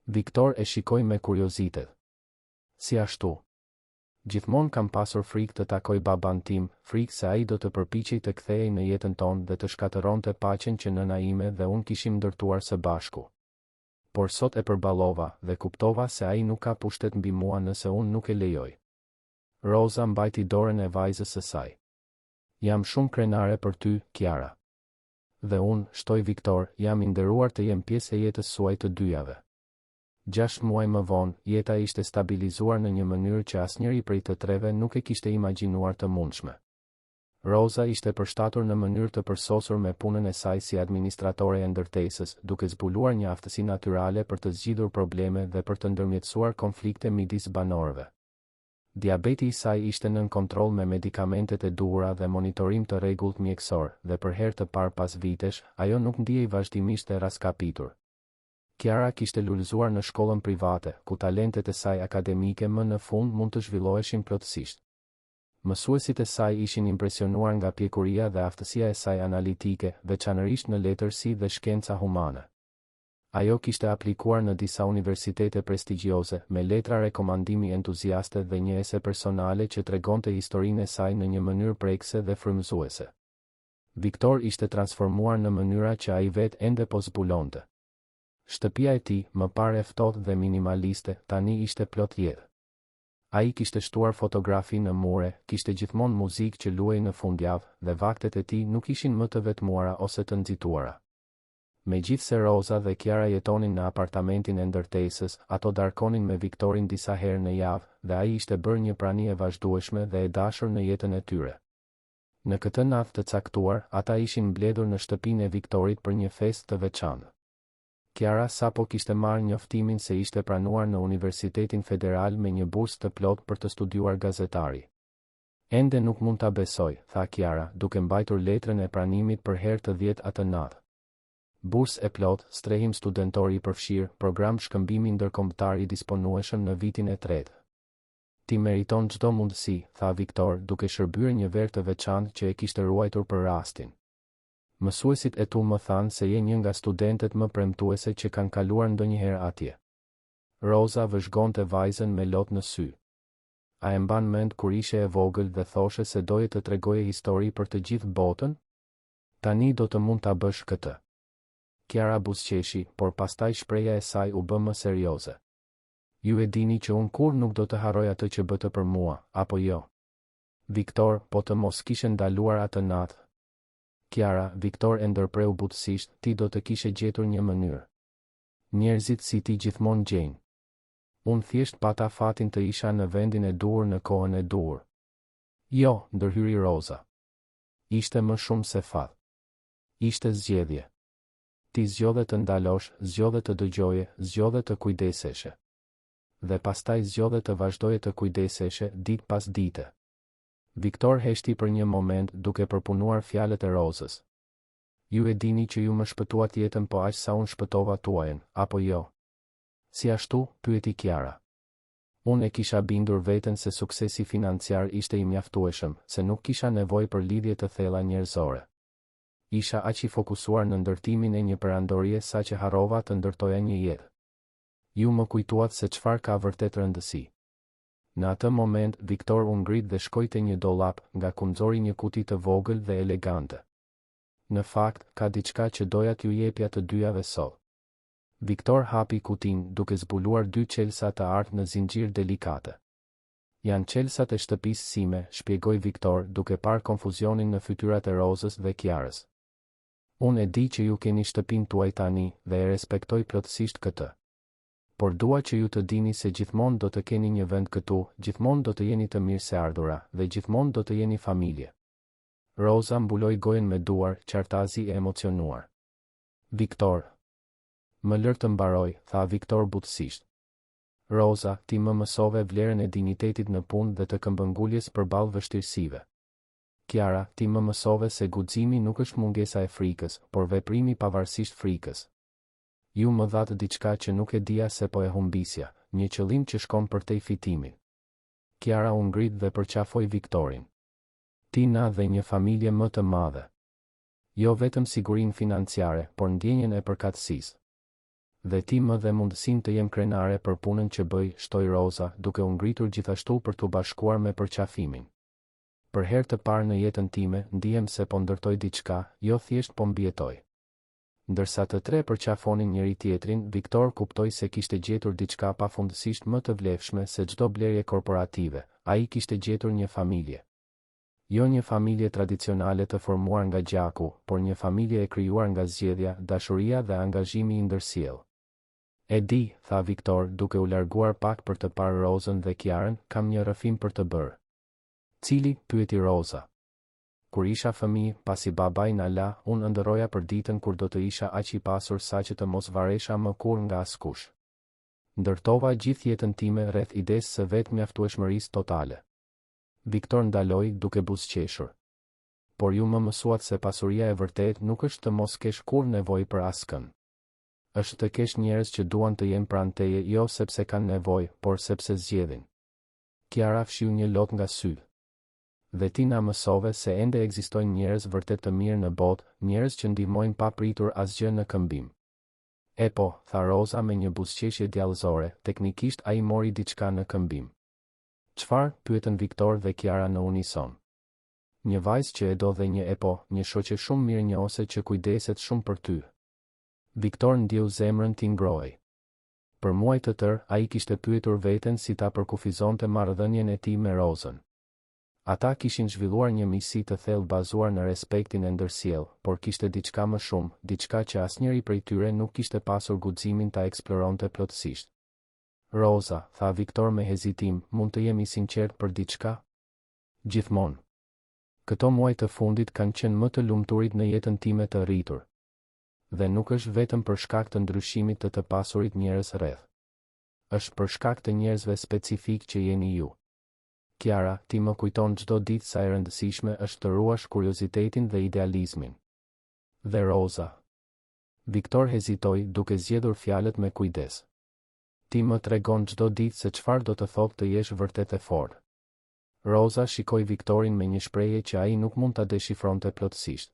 Viktor e shikoi me kuriozitet. Si ashtu? Gjithmonë kam pasur frikë të takoj baban tim, frikë se ai do të përpiqej të kthehej në jetën tonë dhe të shkatëronte paqen që nëna ime dhe unë kishim ndërtuar së bashku. Por sot e përballova dhe kuptova se ai nuk ka pushtet mbi mua nëse unë nuk e lejoj. Roza mbajti dorën e vajzës së saj. Jam shumë krenare për ty, Kiara. Dhe unë, shtoi Viktor, jam i nderuar të jem pjesë e jetës suaj të dyjave. 6 muaj më vonë, jeta ishte stabilizuar në një mënyrë që asnjëri prej të treve nuk e kishte imagjinuar të mundshme. Roza ishte përshtatur në mënyrë të përsosur me punën e saj si administratore e ndërtesës, duke zbuluar një aftësi natyrale për të zgjidhur probleme dhe për të ndërmjetësuar konflikte midis banorëve. Diabeti i saj ishte nën kontroll me medikamentet e duhura dhe monitorim të rregullt mjekësor, dhe për herë të parë pas vitesh, ajo nuk ndihej vazhdimisht e raskapitur. Kiara kishte lulëzuar në shkollën private, ku talentet e saj akademike më në fund mund të zhvilloheshin plotësisht. Mësuesit e saj ishin impresionuar nga pjekuria dhe aftësia e saj analitike, veçanërisht në letërsi dhe shkenca humane. Ajo kishte aplikuar në disa universitete prestigjioze, me letra rekomandimi entuziaste dhe një ese personale që tregonte historinë e saj në një mënyrë prekse dhe frymëzuese. Viktor ishte transformuar në mënyra që ai vetë ende po zbulonte. Shtëpia e tij, më parë e ftohtë dhe minimaliste, tani ishte plot jetë. Ai kishte shtuar fotografi në mure, kishte gjithmonë muzikë që luej në fundjavë, dhe vaktet e tij nuk ishin më të vetmuara ose të nxituara. Megjithse Roza dhe Kiara jetonin në apartamentin e ndërtesës, ato darkonin me Viktorin disa herë në javë, dhe ai ishte bërë një prani e vazhdueshme dhe e dashur në jetën e tyre. Në këtë natë të caktuar, ata ishin mbledhur në shtëpinë e Viktorit për një festë të veçantë. Kiara sapo kishte marrë njoftimin se ishte pranuar në Universitetin Federal me një bursë të plotë për të studiuar gazetari. Ende nuk mund ta besoj, tha Kiara, duke mbajtur letrën e pranimit për herë të 10 atë natë. Bursë e plot, strehim studentor i përfshirë, program shkëmbimi ndërkombëtar i disponueshëm në vitin e 3. Ti meriton çdo mundësi, tha Viktor, duke shërbyer një verë të veçantë që e kishte ruajtur për rastin. Mësuesit e tu më thanë se je një nga studentet më premtuese që kanë kaluar ndonjëherë atje. Roza vëzhgonte vajzën me lot në sy. A e mban mend kur ishe e vogël dhe thoshe se doje të tregoje histori për të gjithë botën? Tani do të mund ta bësh këtë. Kiara buzëqeshi, por pastaj shpreha e saj u bë më serioze. Ju e dini që unë kur nuk do të harroj atë që bëte për mua, apo jo? Viktor, po të mos kishe ndaluar atë natë. Kiara, Viktor e ndërpreu butësisht, ti do të kishe gjetur një mënyrë. Njerëzit si ti gjithmonë gjejnë. Unë thjesht pata fatin të isha në vendin e duhur në kohën e duhur. Jo, ndërhyri Roza. Ishte më shumë se fat. Ishte zgjedhje. Ti zgjodhe të ndalosh, zgjodhe të dëgjoje, zgjodhe të kujdeseshe. Dhe pastaj zgjodhe të vazhdoje të kujdeseshe ditë pas dite. Viktor heshti për një moment duke përpunuar fjalët e Rozës. Ju e dini që ju më shpëtuat jetën po aq sa unë shpëtova tuajën, apo jo? Si ashtu, pyeti Kiara. Unë e kisha bindur veten se suksesi financiar ishte i mjaftueshëm, se nuk kisha nevojë për lidhje të thella njerëzore. Isha aq i fokusuar në ndërtimin e një perandorie sa që harrova të ndërtoja një jetë. Ju më kujtuat se çfarë ka vërtet rëndësi. Në atë moment, Viktor u ngrit dhe shkoi te një dollap, nga ku nxori një kuti të vogël dhe elegante. Në fakt, ka diçka që doja t'ju jepja të dyjave sot. Viktor hapi kutin, duke zbuluar 2 çelësa të artë në zinxhir delikate. Janë çelësat e shtëpisë sime, shpjegoi Viktor, duke parë konfuzionin në fytyrat e Rozës dhe Kiarës. Unë e di që ju keni shtëpinë tuaj tani, dhe e respektoj plotësisht këtë. Por dua që ju të dini se gjithmonë do të keni një vend këtu, gjithmonë do të jeni të mirë se ardhura, dhe gjithmonë do të jeni familje. Rosa mbuloi gojen me duar, qartazi e emocionuar. Viktor. Më lër të mbaroj, tha Viktor butësisht. Rosa, ti më mësove vlerën e dinjitetit në punë dhe të këmbënguljes përballë vështirësive. Kiara, ti më mësove se guximi nuk është mungesa e frikës, por veprimi pavarësisht frikës. Ju më dhatë diçka që nuk e dija se po e humbisja, një qëllim që shkon përtej fitimin. Kiara u ngrit dhe përqafoi Viktorin. Ti na dhe një familje më të madhe. Jo vetëm sigurinë financiare, por ndjenjen e përkatësisë. Dhe ti më dhe mundësinë të jem krenare për punën që bëj, shtoi Rosa, duke u ngritur gjithashtu për t'u bashkuar me përqafimin. Për herë të parë në jetën time, ndihem se po ndërtoj diçka, jo thjesht po mbijetoj. Ndërsa të tre përqafonin njëri tjetrin, Viktor kuptoi se kishte gjetur diçka pafundësisht më të vlefshme se çdo blerje korporative, ai kishte gjetur një familje. Jo një familje tradicionale të formuar nga gjaku, por një familje e krijuar nga zgjedhja, dashuria dhe angazhimi i ndërsjellë. E di, tha Viktor, duke u larguar pak për të parë Rozën dhe Kiarën, kam një rrëfim për të bërë. Cili, pyeti Rosa. Kur isha fëmijë, pasi babai na la, unë ëndërroja për ditën kur do të isha aq i pasur saqë të mos varesha më kurrë nga askush. Ndërtova gjithë jetën time rreth idesë së vetë mjaftueshmërisë totale. Viktor ndaloi duke buzëqeshur. Por ju më mësuat se pasuria e vërtet nuk është të mos kesh kurrë nevojë për askën. Është të kesh njerëz që duan të jenë pranë teje jo sepse kanë nevojë, por sepse zgjedhin. Kiara fshiu një lot nga sy. Dhe ti na mësove se ende ekzistojnë njerëz vërtet të mirë në botë, njerëz që ndihmojnë pa pritur asgjë në këmbim. E po, tha Rosa me një buzëqeshje djallëzore, teknikisht ai mori diçka në këmbim. Çfarë? Pyetën Viktor dhe Kiara në unison. Një vajzë që e do dhe një e po, një shoqe shumë mirënjohëse që kujdeset shumë për ty. Viktor ndjeu zemrën t'i ngrohej. Për muaj të tërë, ai kishte pyetur veten si ta përkufizonte marrëdhënien e tij me Rozën. Ata kishin zhvilluar një miqësi të thellë bazuar në respektin e ndërsjellë, por kishte diçka më shumë, diçka që asnjëri prej tyre nuk kishte pasur guximin ta eksploronte plotësisht. Rosa, tha Viktor me hezitim, mund të jemi sinqert për diçka? Gjithmonë. Këto muaj të fundit kanë qenë më të lumturit në jetën time të rritur. Dhe nuk është vetëm për shkak të ndryshimit të pasurit njerëz rreth. Është për shkak të njerëzve specifik që jeni ju. Kiara, ti më kujton çdo ditë sa e rëndësishme është të ruash kuriozitetin dhe idealizmin. Dhe Rosa. Viktor hezitoi duke zgjedhur fjalët me kujdes. Ti më tregon çdo ditë se çfarë do të thotë të jesh vërtet e fortë. Rosa shikoi Viktorin me një shprehje që ai nuk mund ta deshifronte plotësisht.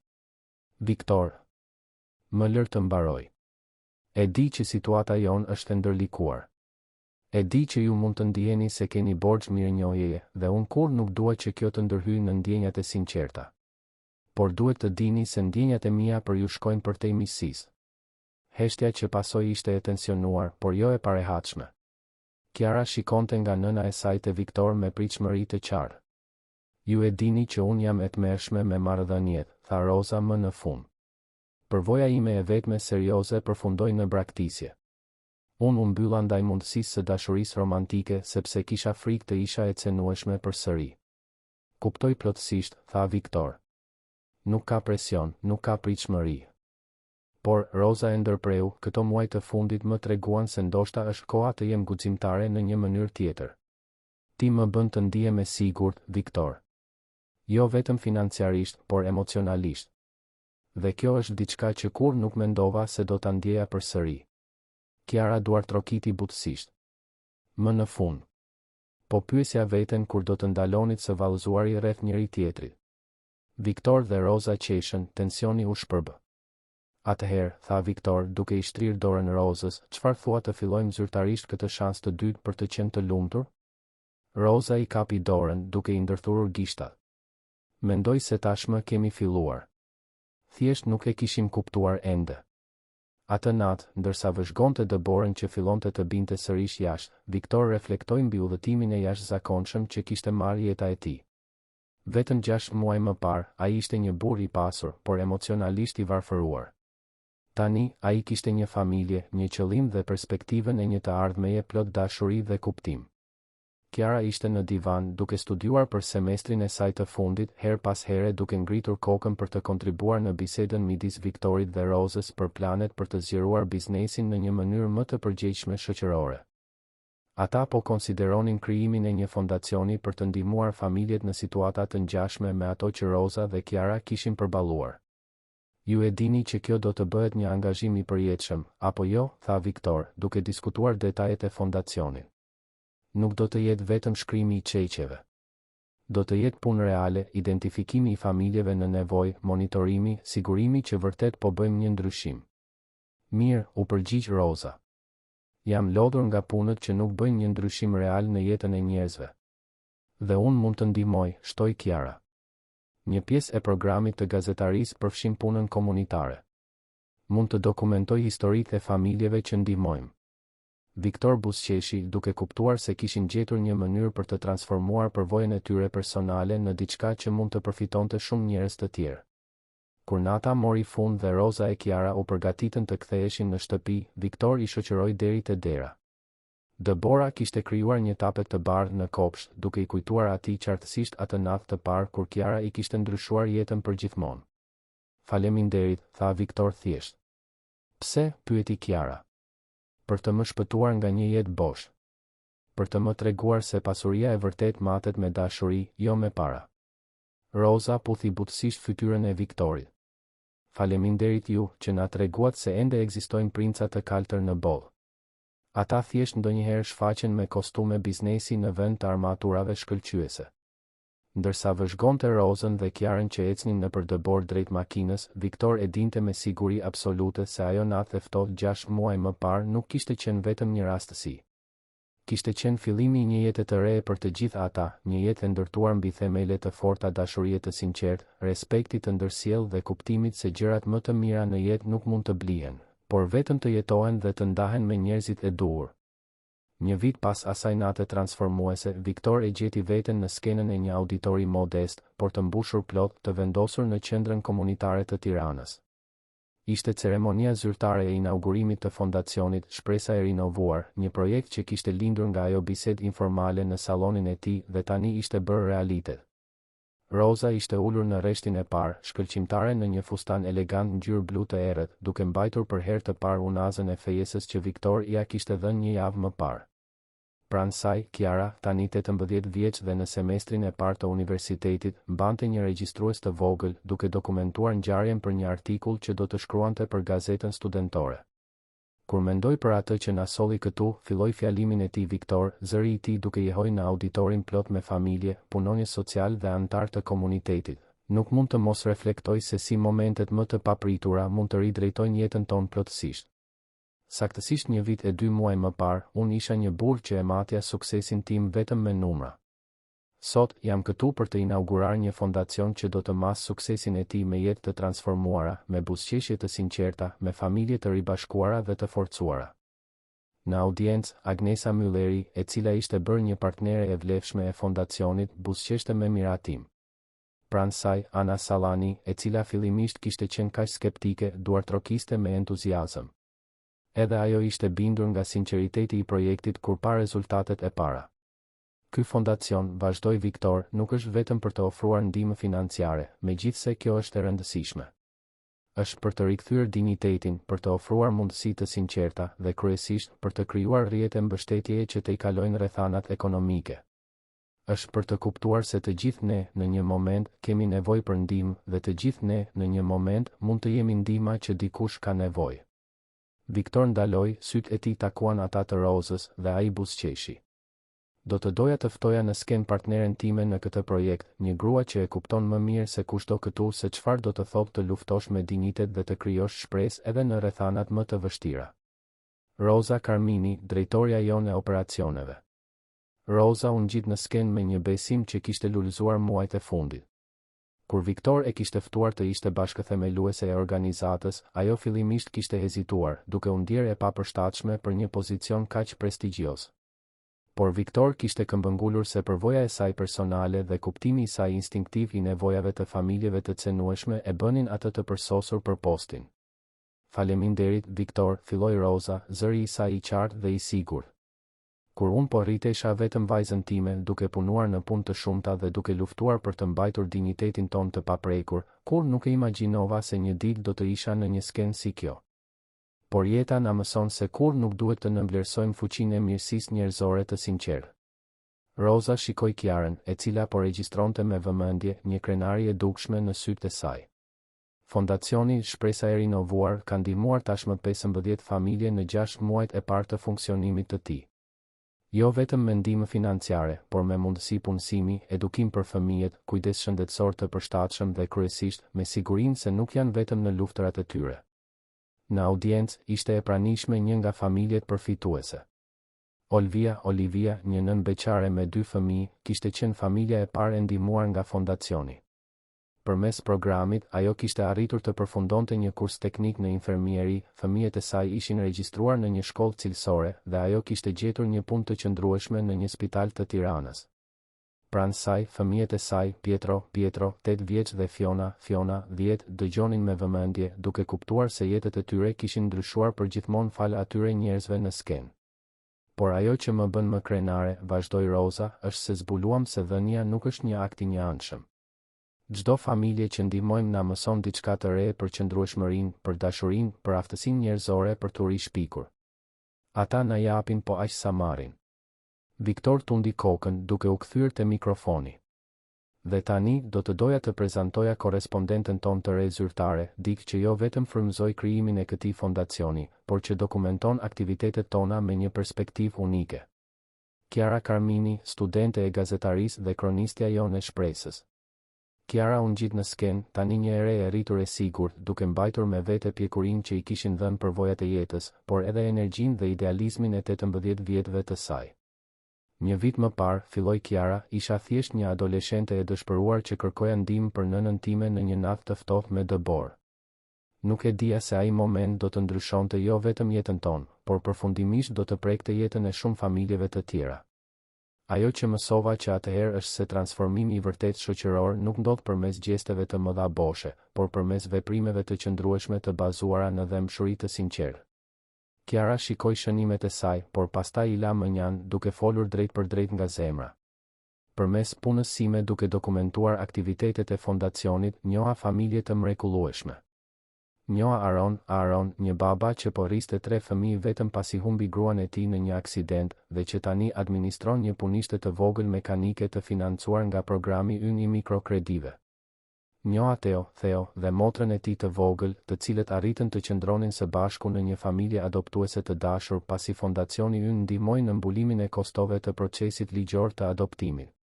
Viktor. Më lër të mbaroj. E di që situata jon është e ndërlikuar. E di që ju mund të ndiheni se keni borxh mirënjohjeje dhe unë kurrë nuk dua që kjo të ndërhyjë në ndjenjat e sinqerta. Por duhet të dini se ndjenjat e mia për ju shkojnë përtej miqësisë. Heshtja që pasoi ishte e tensionuar, por jo e parehatshme. Kiara shikonte nga nëna e saj te Viktor me pritshmëri të qartë. Ju e dini që unë jam e tmerrshme me marrëdhëniet, tha Rosa më në fund. Përvoja ime e vetme serioze përfundoi në braktisje. Unë u mbylla ndaj mundësisë së dashurisë romantike sepse kisha frikë të isha e cenueshme përsëri. Kuptoj plotësisht, tha Viktor. Nuk ka presion, nuk ka pritshmëri. Por, Rosa e ndërpreu, këto muaj të fundit më treguan se ndoshta është koha të jem guximtare në një mënyrë tjetër. Ti më bën të ndihem e sigurt, Viktor. Jo vetëm financiarisht, por emocionalisht. Dhe kjo është diçka që kur nuk mendova se do ta ndjeja përsëri. Kiara duartrokiti butësisht. Më në fund. Po pyesja veten kur do të ndalonit së vallëzuari rreth njëri tjetrit. Viktor dhe Rosa qeshën, tensioni u shpërbë. Atëherë, tha Viktor duke i shtrirë dorën Rozës, çfarë thua të fillojmë zyrtarisht këtë shans të dytë për të qenë të lumtur? Rosa i kapi dorën duke i ndërthurur gishtat. Mendoj se tashmë kemi filluar. Thjesht nuk e kishim kuptuar ende. Atë natë, ndërsa vëzhgonte dëborën që fillonte të binte sërish jashtë, Viktor reflektoi mbi udhëtimin e jashtëzakonshëm që kishte marrë jeta e tij. Vetëm 6 muaj më parë, ai ishte një burr i pasur, por emocionalisht i varfëruar. Tani, ai kishte një familje, një qëllim dhe perspektivën e një të ardhmeje plot dashuri dhe kuptim. Kiara ishte në divan duke studiuar për semestrin e saj të fundit, her pas here duke ngritur kokën për të kontribuar në bisedën midis Viktorit dhe Rozës për planet për të zgjeruar biznesin në një mënyrë më të përgjegjshme shoqërore. Ata po konsideronin krijimin e një fondacioni për të ndihmuar familjet në situata të ngjashme me ato që Roza dhe Kiara kishin përballuar. Ju e dini që kjo do të bëhet një angazhim i përjetshëm, apo jo, tha Viktor, duke diskutuar detajet e fondacionit. Nuk do të jetë vetëm shkrimi i çeqeve. Do të jetë punë reale, identifikimi i familjeve në nevojë, monitorimi, sigurimi që vërtet po bëjmë një ndryshim. Mirë, u përgjigj Roza. Jam lodhur nga punët që nuk bëjnë një ndryshim real në jetën e njerëzve. Dhe unë mund të ndihmoj, shtoi Kiara. Një pjesë e programit të gazetarisë përfshin punën komunitare. Mund të dokumentoj historitë e familjeve që ndihmojmë. Viktor buzëqeshi, duke kuptuar se kishin gjetur një mënyrë për të transformuar përvojën e tyre personale në diçka që mund të përfitonte shumë njerëz të tjerë. Kur nata mori fund dhe Roza e Kiara u përgatitën të ktheheshin në shtëpi, Viktor i shoqëroi deri te dera. Debora kishte krijuar një tapet të bardhë në kopsht, duke i kujtuar atij qartësisht atë natë të parë kur Kiara i kishte ndryshuar jetën përgjithmonë. Faleminderit, tha Viktor thjesht. Pse? Pyeti Kiara. Për të më shpëtuar nga një jetë bosh. Për të më treguar se pasuria e vërtet matet me dashuri, jo me para. Roza puthi butësisht fytyrën e Viktorit. Faleminderit ju që na treguat se ende ekzistojnë princa të kaltër në botë. Ata thjesht ndonjëherë shfaqen me kostume biznesi në vend të armaturave shkëlqyese. Ndërsa vëzhgonte Rozën dhe Kiarën që ecnin nëpër dëbor drejt makinës, Viktor e dinte me siguri absolute se ajo natë e ftohtë 6 muaj më parë nuk kishte qenë vetëm një rastësi. Kishte qenë fillimi i një jete të re për të gjithë ata, një jetë e ndërtuar mbi themele të forta dashurie të sinqertë, respekti të ndërsjellë dhe kuptimit se gjërat më të mira në jetë nuk mund të blihen, por vetëm të jetohen dhe të ndahen me njerëzit e duhur. Një vit pas asaj nate transformuese, Viktor e gjeti veten në skenën e një auditori modest, por të mbushur plot, të vendosur në qendrën komunitare të Tiranës. Ishte ceremonia zyrtare e inaugurimit të fondacionit, shpresa e rinovuar, një projekt që kishte lindur nga ajo bisedë informale në sallonin e tij dhe tani ishte bërë realitet. Roza ishte ulur në rreshtin e parë, shkëlqimtare në një fustan elegant ngjyrë blu të errët, duke mbajtur për herë të parë unazën e fejesës që Viktor ia kishte dhënë një javë më parë. Pranë saj, Kiara, tani 18 vjeç dhe në semestrin e parë të universitetit, mbante një regjistrues të vogël, duke dokumentuar ngjarjen për një artikull që do të shkruante për gazetën studentore. Kur mendoi për atë që na solli këtu, filloi fjalimin e tij Viktor, zëri i tij duke jehoj në auditorin plot me familje, punonjës social dhe antar të komunitetit. Nuk mund të mos reflektoj se si momentet më të papritura mund të ridrejtojnë jetën tonë plotësisht. Saktësisht një vit e 2 muaj më parë, unë isha një burr që e matja suksesin tim vetëm me numra. Sot, jam këtu për të inaugurar një fondacion që do të mas suksesin e tij me jetë të transformuara, me buzëqeshje të sinqerta, me familje të ribashkuara dhe të forcuara. Në audiencë, Agnesa Mylleri, e cila ishte bërë një partnere e vlefshme e fondacionit, buzëqeshte me miratim. Pranë saj, Ana Sallani, e cila fillimisht kishte qenë kaq skeptike, duartrokiste me entuziazëm. Edhe ajo ishte bindur nga sinqeriteti i projektit kur pa rezultatet e para. Ky fondacion, vazhdoi Viktor, nuk është vetëm për të ofruar ndihmë financiare, megjithse kjo është e rëndësishme. Është për të rikthyer dinjitetin, për të ofruar mundësi të sinqerta dhe kryesisht për të krijuar rrjete mbështetjeje që të i kalojnë rrethanat ekonomike. Është për të kuptuar se të gjithë ne, në një moment, kemi nevojë për ndihmë dhe të gjithë ne, në një moment, mund të jemi ndihma që dikush ka nevojë. Viktor ndaloi, sytë e tij takuan ata të Rozës dhe ai buzëqeshi. Do të doja të ftoja në sken partneren time në këtë projekt, një grua që e kupton më mirë se kushdo këtu se çfarë do të thotë të luftosh me dinjitet dhe të krijosh shpresë edhe në rrethanat më të vështira. Roza Carmini, drejtoria jonë e operacioneve. Roza u ngjit në sken me një besim që kishte lulëzuar muajt e fundit. Kur Viktor e kishte ftuar të ishte bashkëthemeluese e organizatës, ajo fillimisht kishte hezituar, duke u ndjerë e papërshtatshme për një pozicion kaq prestigjioz. Por Viktor kishte këmbëngulur se përvoja e saj personale dhe kuptimi i saj instinktiv i nevojave të familjeve të cenueshme e bënin atë të përsosur për postin. Faleminderit, Viktor, filloi Roza, zëri i saj i qartë dhe i sigurt. Kur unë po rritesha vetëm vajzën time, duke punuar në punë të shumta dhe duke luftuar për të mbajtur dinjitetin ton të paprekur, kur nuk e imagjinova se një ditë do të isha në një skenë si kjo. Por jeta na mëson se kur nuk duhet të nënvlerësojmë fuqinë e mirësisë njerëzore të sinqertë. Roza shikoi Kiarën, e cila po regjistronte me vëmendje një krenari e dukshme në sytë e saj. Fondacioni Shpresa e Rinovuar ka ndihmuar tashmë 15 familje në 6 muajt e parë të funksionimit të tij. Jo vetëm me ndihmë financiare, por me mundësi punësimi, edukim për fëmijët, kujdes shëndetësor të përshtatshëm dhe kryesisht me sigurinë se nuk janë vetëm në luftrat e tyre. Në audiencë ishte e pranishme një nga familjet përfituese. Olivia, një nën beqare me 2 fëmijë, kishte qenë familja e parë e ndihmuar nga fondacioni. Përmes programit, ajo kishte arritur të përfundonte një kurs teknik në infermieri, fëmijët e saj ishin regjistruar në një shkollë cilësore dhe ajo kishte gjetur një punë të qëndrueshme në një spital të Tiranës. Pranë saj, fëmijët e saj, Pietro, 8 vjeç dhe Fiona, 10, dëgjonin me vëmendje, duke kuptuar se jetët e tyre kishin ndryshuar përgjithmonë fal atyre njerëzve në skenë. Por ajo që më bën më krenare, vazhdoi Roza, është se zbuluam se dhënia nuk është një akt i njëanshëm. Çdo familje që ndihmojmë na mëson diçka të re për qëndrueshmërinë, për dashurinë, për aftësinë njerëzore për të rishpikur. Ata na japin po aq sa marrin. Viktor tundi kokën duke u kthyer te mikrofoni. Dhe tani do të doja të prezantoja korrespondenten ton të re zyrtare, Dik, që jo vetëm frymëzoi krijimin e këtij fondacioni, por që dokumenton aktivitetet tona me një perspektivë unike. Kiara Karmini, studente e gazetarisë dhe kronistja jonë e shpresës. Kiara u ngjit në skenë, tani një ere e rritur e sigurt, duke mbajtur me vete pjekurinë që i kishin dhënë përvojat e jetës, por edhe energjinë dhe idealizmin e 18 vjetëve të saj. Një vit më parë, filloi Kiara, isha thjesht një adoleshente e dëshpëruar që kërkoja ndihmë për nënën time në një natë të ftohtë me dëbor. Nuk e dija se ai moment do të ndryshonte jo vetëm jetën tonë, por përfundimisht do të prekte jetën e shumë familjeve të tjera. Ajo që mësova që atëherë është se transformimi i vërtet shoqëror nuk ndodh përmes gjesteve të mëdha boshe, por përmes veprimeve të qëndrueshme të bazuara në dëmshuri të sinqertë. Kiara shikoi shënimet e saj, por pastaj i la mënjan duke folur drejt për drejt nga zemra. Përmes punës sime duke dokumentuar aktivitetet e fondacionit, njoha familje të mrekullueshme. Njoha Aaron, një baba që po rriste 3 fëmijë vetëm pasi humbi gruan e tij në një aksident dhe që tani administron një punishte të vogël mekanike të financuar nga programi ynë i mikrokredive. Njoha Theo dhe motrën e tij të vogël, të cilët arritën të qëndronin së bashku në një familje adoptuese të dashur pasi fondacioni ynë ndihmoi në mbulimin e kostove të procesit ligjor të adoptimit.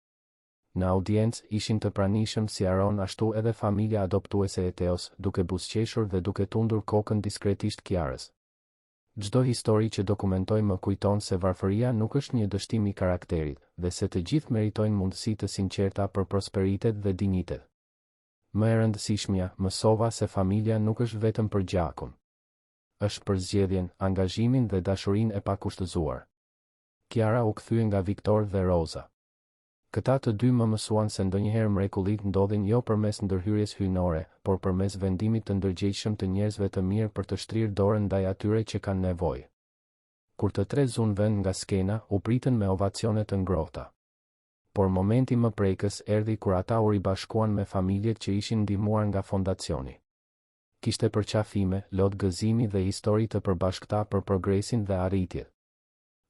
Në audiencë ishin të pranishëm si Aaron ashtu edhe familja adoptuese e Theos, duke buzëqeshur dhe duke tundur kokën diskretisht Kiarës. Çdo histori që dokumentoj më kujton se varfëria nuk është një dështim i karakterit, dhe se të gjithë meritojnë mundësi të sinqerta për prosperitet dhe dinjitet. Më e rëndësishmja, mësova se familja nuk është vetëm për gjakun. Është për zgjedhjen, angazhimin dhe dashurinë e pakushtëzuar. Kiara u kthye nga Viktor dhe Roza. Këta të dy më mësuan se ndonjëherë mrekullit ndodhin jo përmes ndërhyrjes hyjnore, por përmes vendimit të ndërgjegjshëm të njerëzve të mirë për të shtrirë dorën ndaj atyre që kanë nevojë. Kur të 3 zunë vënë nga skena, u pritën me ovacione të ngrohta. Por momenti më prekës erdhi kur ata u ribashkuan me familjet që ishin ndihmuar nga fondacioni. Kishte përqafime, lot gëzimi dhe histori të përbashkëta për progresin dhe arritjet.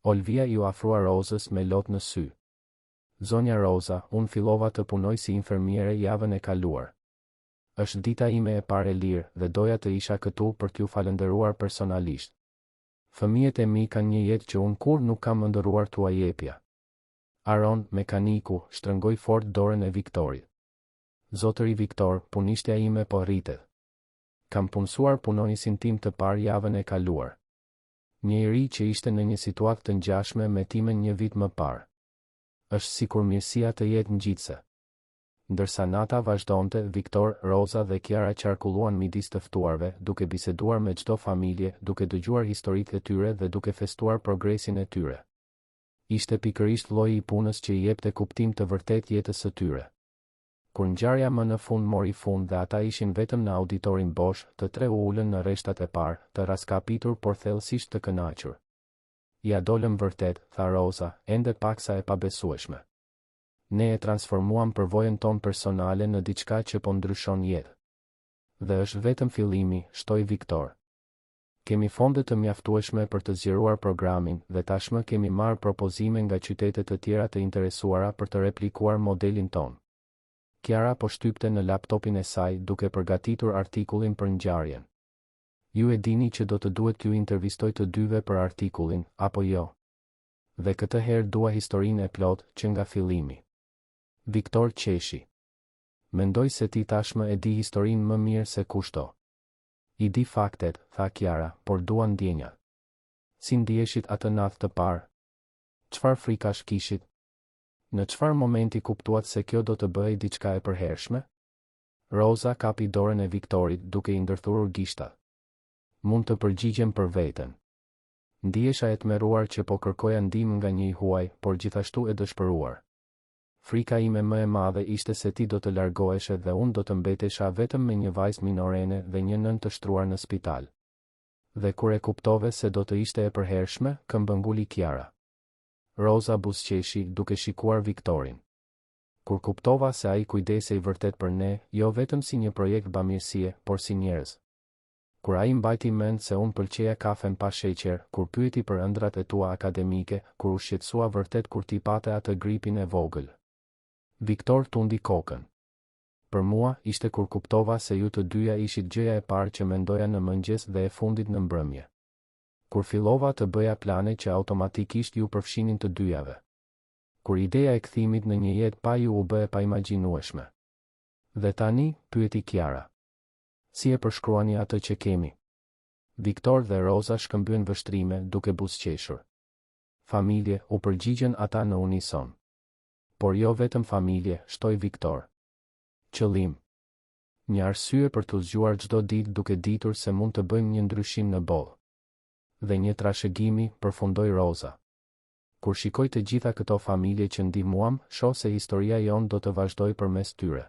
Olivia ju afrua Rozës me lot në sy. Zonja Roza, unë fillova të punoj si infermiere javën e kaluar. Është dita ime e parë e lirë dhe doja të isha këtu për t'ju falënderuar personalisht. Fëmijët e mi kanë një jetë që unë kur nuk kam ndëruar t'ua jepja. Aaron, mekaniku, shtrëngoi fort dorën e Viktorit. Zotëri Viktor, punishtja ime po rritet. Kam punësuar punonisin tim të parë javën e kaluar. Një i ri që ishte në një situatë të ngjashme me timen një vit më parë. Është sikur mirësia të jetë ngjitse. Ndërsa nata vazhdonte, Viktor, Roza dhe Kiara qarkulluan midis të ftuarve, duke biseduar me çdo familje, duke dëgjuar historitë e tyre dhe duke festuar progresin e tyre. Ishte pikërisht lloji i punës që i jepte kuptim të vërtet jetës së tyre. Kur ngjarja më në fund mori fund dhe ata ishin vetëm në auditorin bosh, të tre u ulën në rreshtat e parë, të raskapitur por thellësisht të kënaqur. Ja dolëm vërtet, tha Rosa, ende paksa e pabesueshme. Ne e transformuam përvojën tonë personale në diçka që po ndryshon jetë. Dhe është vetëm fillimi, shtoi Viktor. Kemi fonde të mjaftueshme për të zgjeruar programin dhe tashmë kemi marrë propozime nga qytete të tjera të interesuara për të replikuar modelin ton. Kiara po shtypte në laptopin e saj duke përgatitur artikullin për ngjarjen. Ju e dini që do të duhet t'ju intervistoj të dyve për artikullin, apo jo? Dhe këtë herë dua historinë e plot që nga fillimi. Viktor qeshi. Mendoj se ti tashmë e di historinë më mirë se kushto. I di faktet, tha Kiara, por dua ndjenjat. Si ndjeshit atë natë të parë? Çfarë frikash kishit? Në çfarë momenti kuptuat se kjo do të bëhej diçka e përhershme? Rosa kapi dorën e Viktorit duke i ndërthurur gishtat. Mund të përgjigjem për veten. Ndihesha e tmerruar që po kërkoja ndihmë nga një i huaj, por gjithashtu e dëshpëruar. Frika ime më e madhe ishte se ti do të largoheshe dhe unë do të mbetesha vetëm me një vajzë minorene dhe një nën të shtruar në spital. Dhe kur e kuptove se do të ishte e përhershme, këmbënguli Kiara. Rosa buzëqeshi duke shikuar Viktorin. Kur kuptova se ai kujdesej vërtet për ne, jo vetëm si një projekt bamirësie, por si njerëz. Kur ai mbajti mend se unë pëlqeja kafen pa sheqer, kur pyeti për ëndrat e tua akademike, kur u shqetësua vërtet kur ti pate atë gripin e vogël. Viktor tundi kokën. Për mua, ishte kur kuptova se ju të dyja ishit gjëja e parë që mendoja në mëngjes dhe e fundit në mbrëmje. Kur fillova të bëja plane që automatikisht ju përfshinin të dyjave. Kur ideja e kthimit në një jetë pa ju u bë e paimagjinueshme. Dhe tani, pyeti Kiara. Si e përshkruani atë që kemi? Viktor dhe Rosa shkëmbyen vështrime duke buzëqeshur. Familje, u përgjigjen ata në unison. Por jo vetëm familje, shtoi Viktor. Qëllim. Një arsye për të zgjuar çdo ditë duke ditur se mund të bëjmë një ndryshim në botë. Dhe një trashëgimi, përfundoi Rosa. Kur shikoj të gjitha këto familje që ndihmuam, shoh se historia jon do të vazhdojë përmes tyre.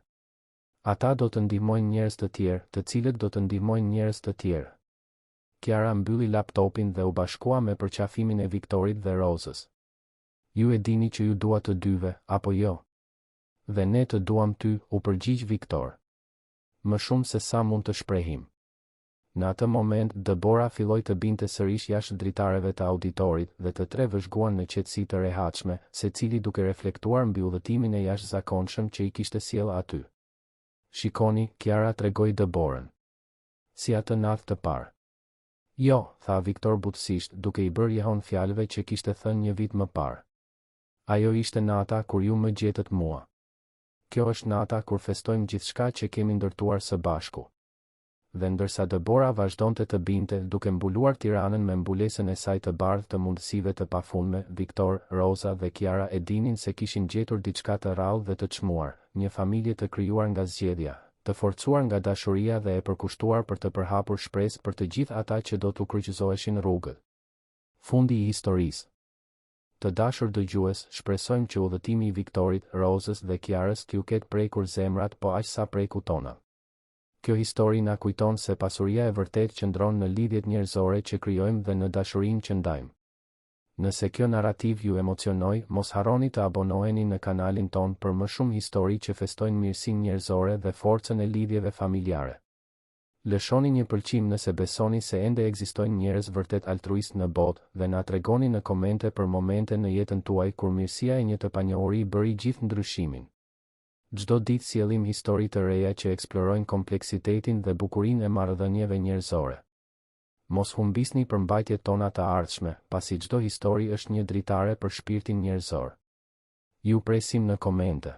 Ata do të ndihmojnë njerëz të tjerë, të cilët do të ndihmojnë njerëz të tjerë. Kiara mbylli laptopin dhe u bashkua me përqafimin e Viktorit dhe Rosës. Ju e dini që ju dua të dyve, apo jo? Dhe ne të duam ty, u përgjigj Viktor. Më shumë se sa mund të shprehim. Në atë moment, Debora filloi të binte sërish jashtë dritareve të auditorit dhe të tre vëzhguan në qetësi të rehatshme, secili duke reflektuar mbi udhëtimin e jashtëzakonshëm që i kishte sjellë aty. Shikoni, Kiara tregoi Deborën. Si atë natë të parë. Jo, tha Viktor butësisht, duke i bërë jehon fjalëve që kishte thënë një vit më parë. Ajo ishte nata kur ju më gjetët mua. Kjo është nata kur festojmë gjithçka që kemi ndërtuar së bashku. Dhe ndërsa Debora vazhdonte të binte duke mbuluar Tiranën me mbulesën e saj të bardhë të mundësive të pafundme, Viktor, Rosa dhe Kiara e dinin se kishin gjetur diçka të rrallë dhe të çmuar, një familje të krijuar nga zgjedhja, të forcuar nga dashuria dhe e përkushtuar për të përhapur shpresë për të gjithë ata që do t'u kryqëzoheshin rrugët. Fundi i historisë. Të dashur dëgjues, shpresojmë që udhëtimi i Viktorit, Rosës dhe Kiarës t'ju ketë prekur zemrat, po aq sa preku tona. Kjo histori na kujton se pasuria e vërtet qëndron në lidhjet njerëzore që krijojmë dhe në dashurinë që ndajmë. Nëse kjo narrativ ju emocionoi, mos harroni të abonoheni në kanalin ton për më shumë histori që festojnë mirësinë njerëzore dhe forcën e lidhjeve familjare. Lëshoni një pëlqim nëse besoni se ende ekzistojnë njerëz vërtet altruist në botë dhe na tregoni në komente për momente në jetën tuaj kur mirësia e një të panjohuri bëri gjithë ndryshimin. Çdo ditë sjellim histori të reja që eksplorojnë kompleksitetin dhe bukurinë e marrëdhënieve njerëzore. Mos humbisni përmbajtjet tona të ardhshme, pasi çdo histori është një dritare për shpirtin njerëzor. Ju presim në komente.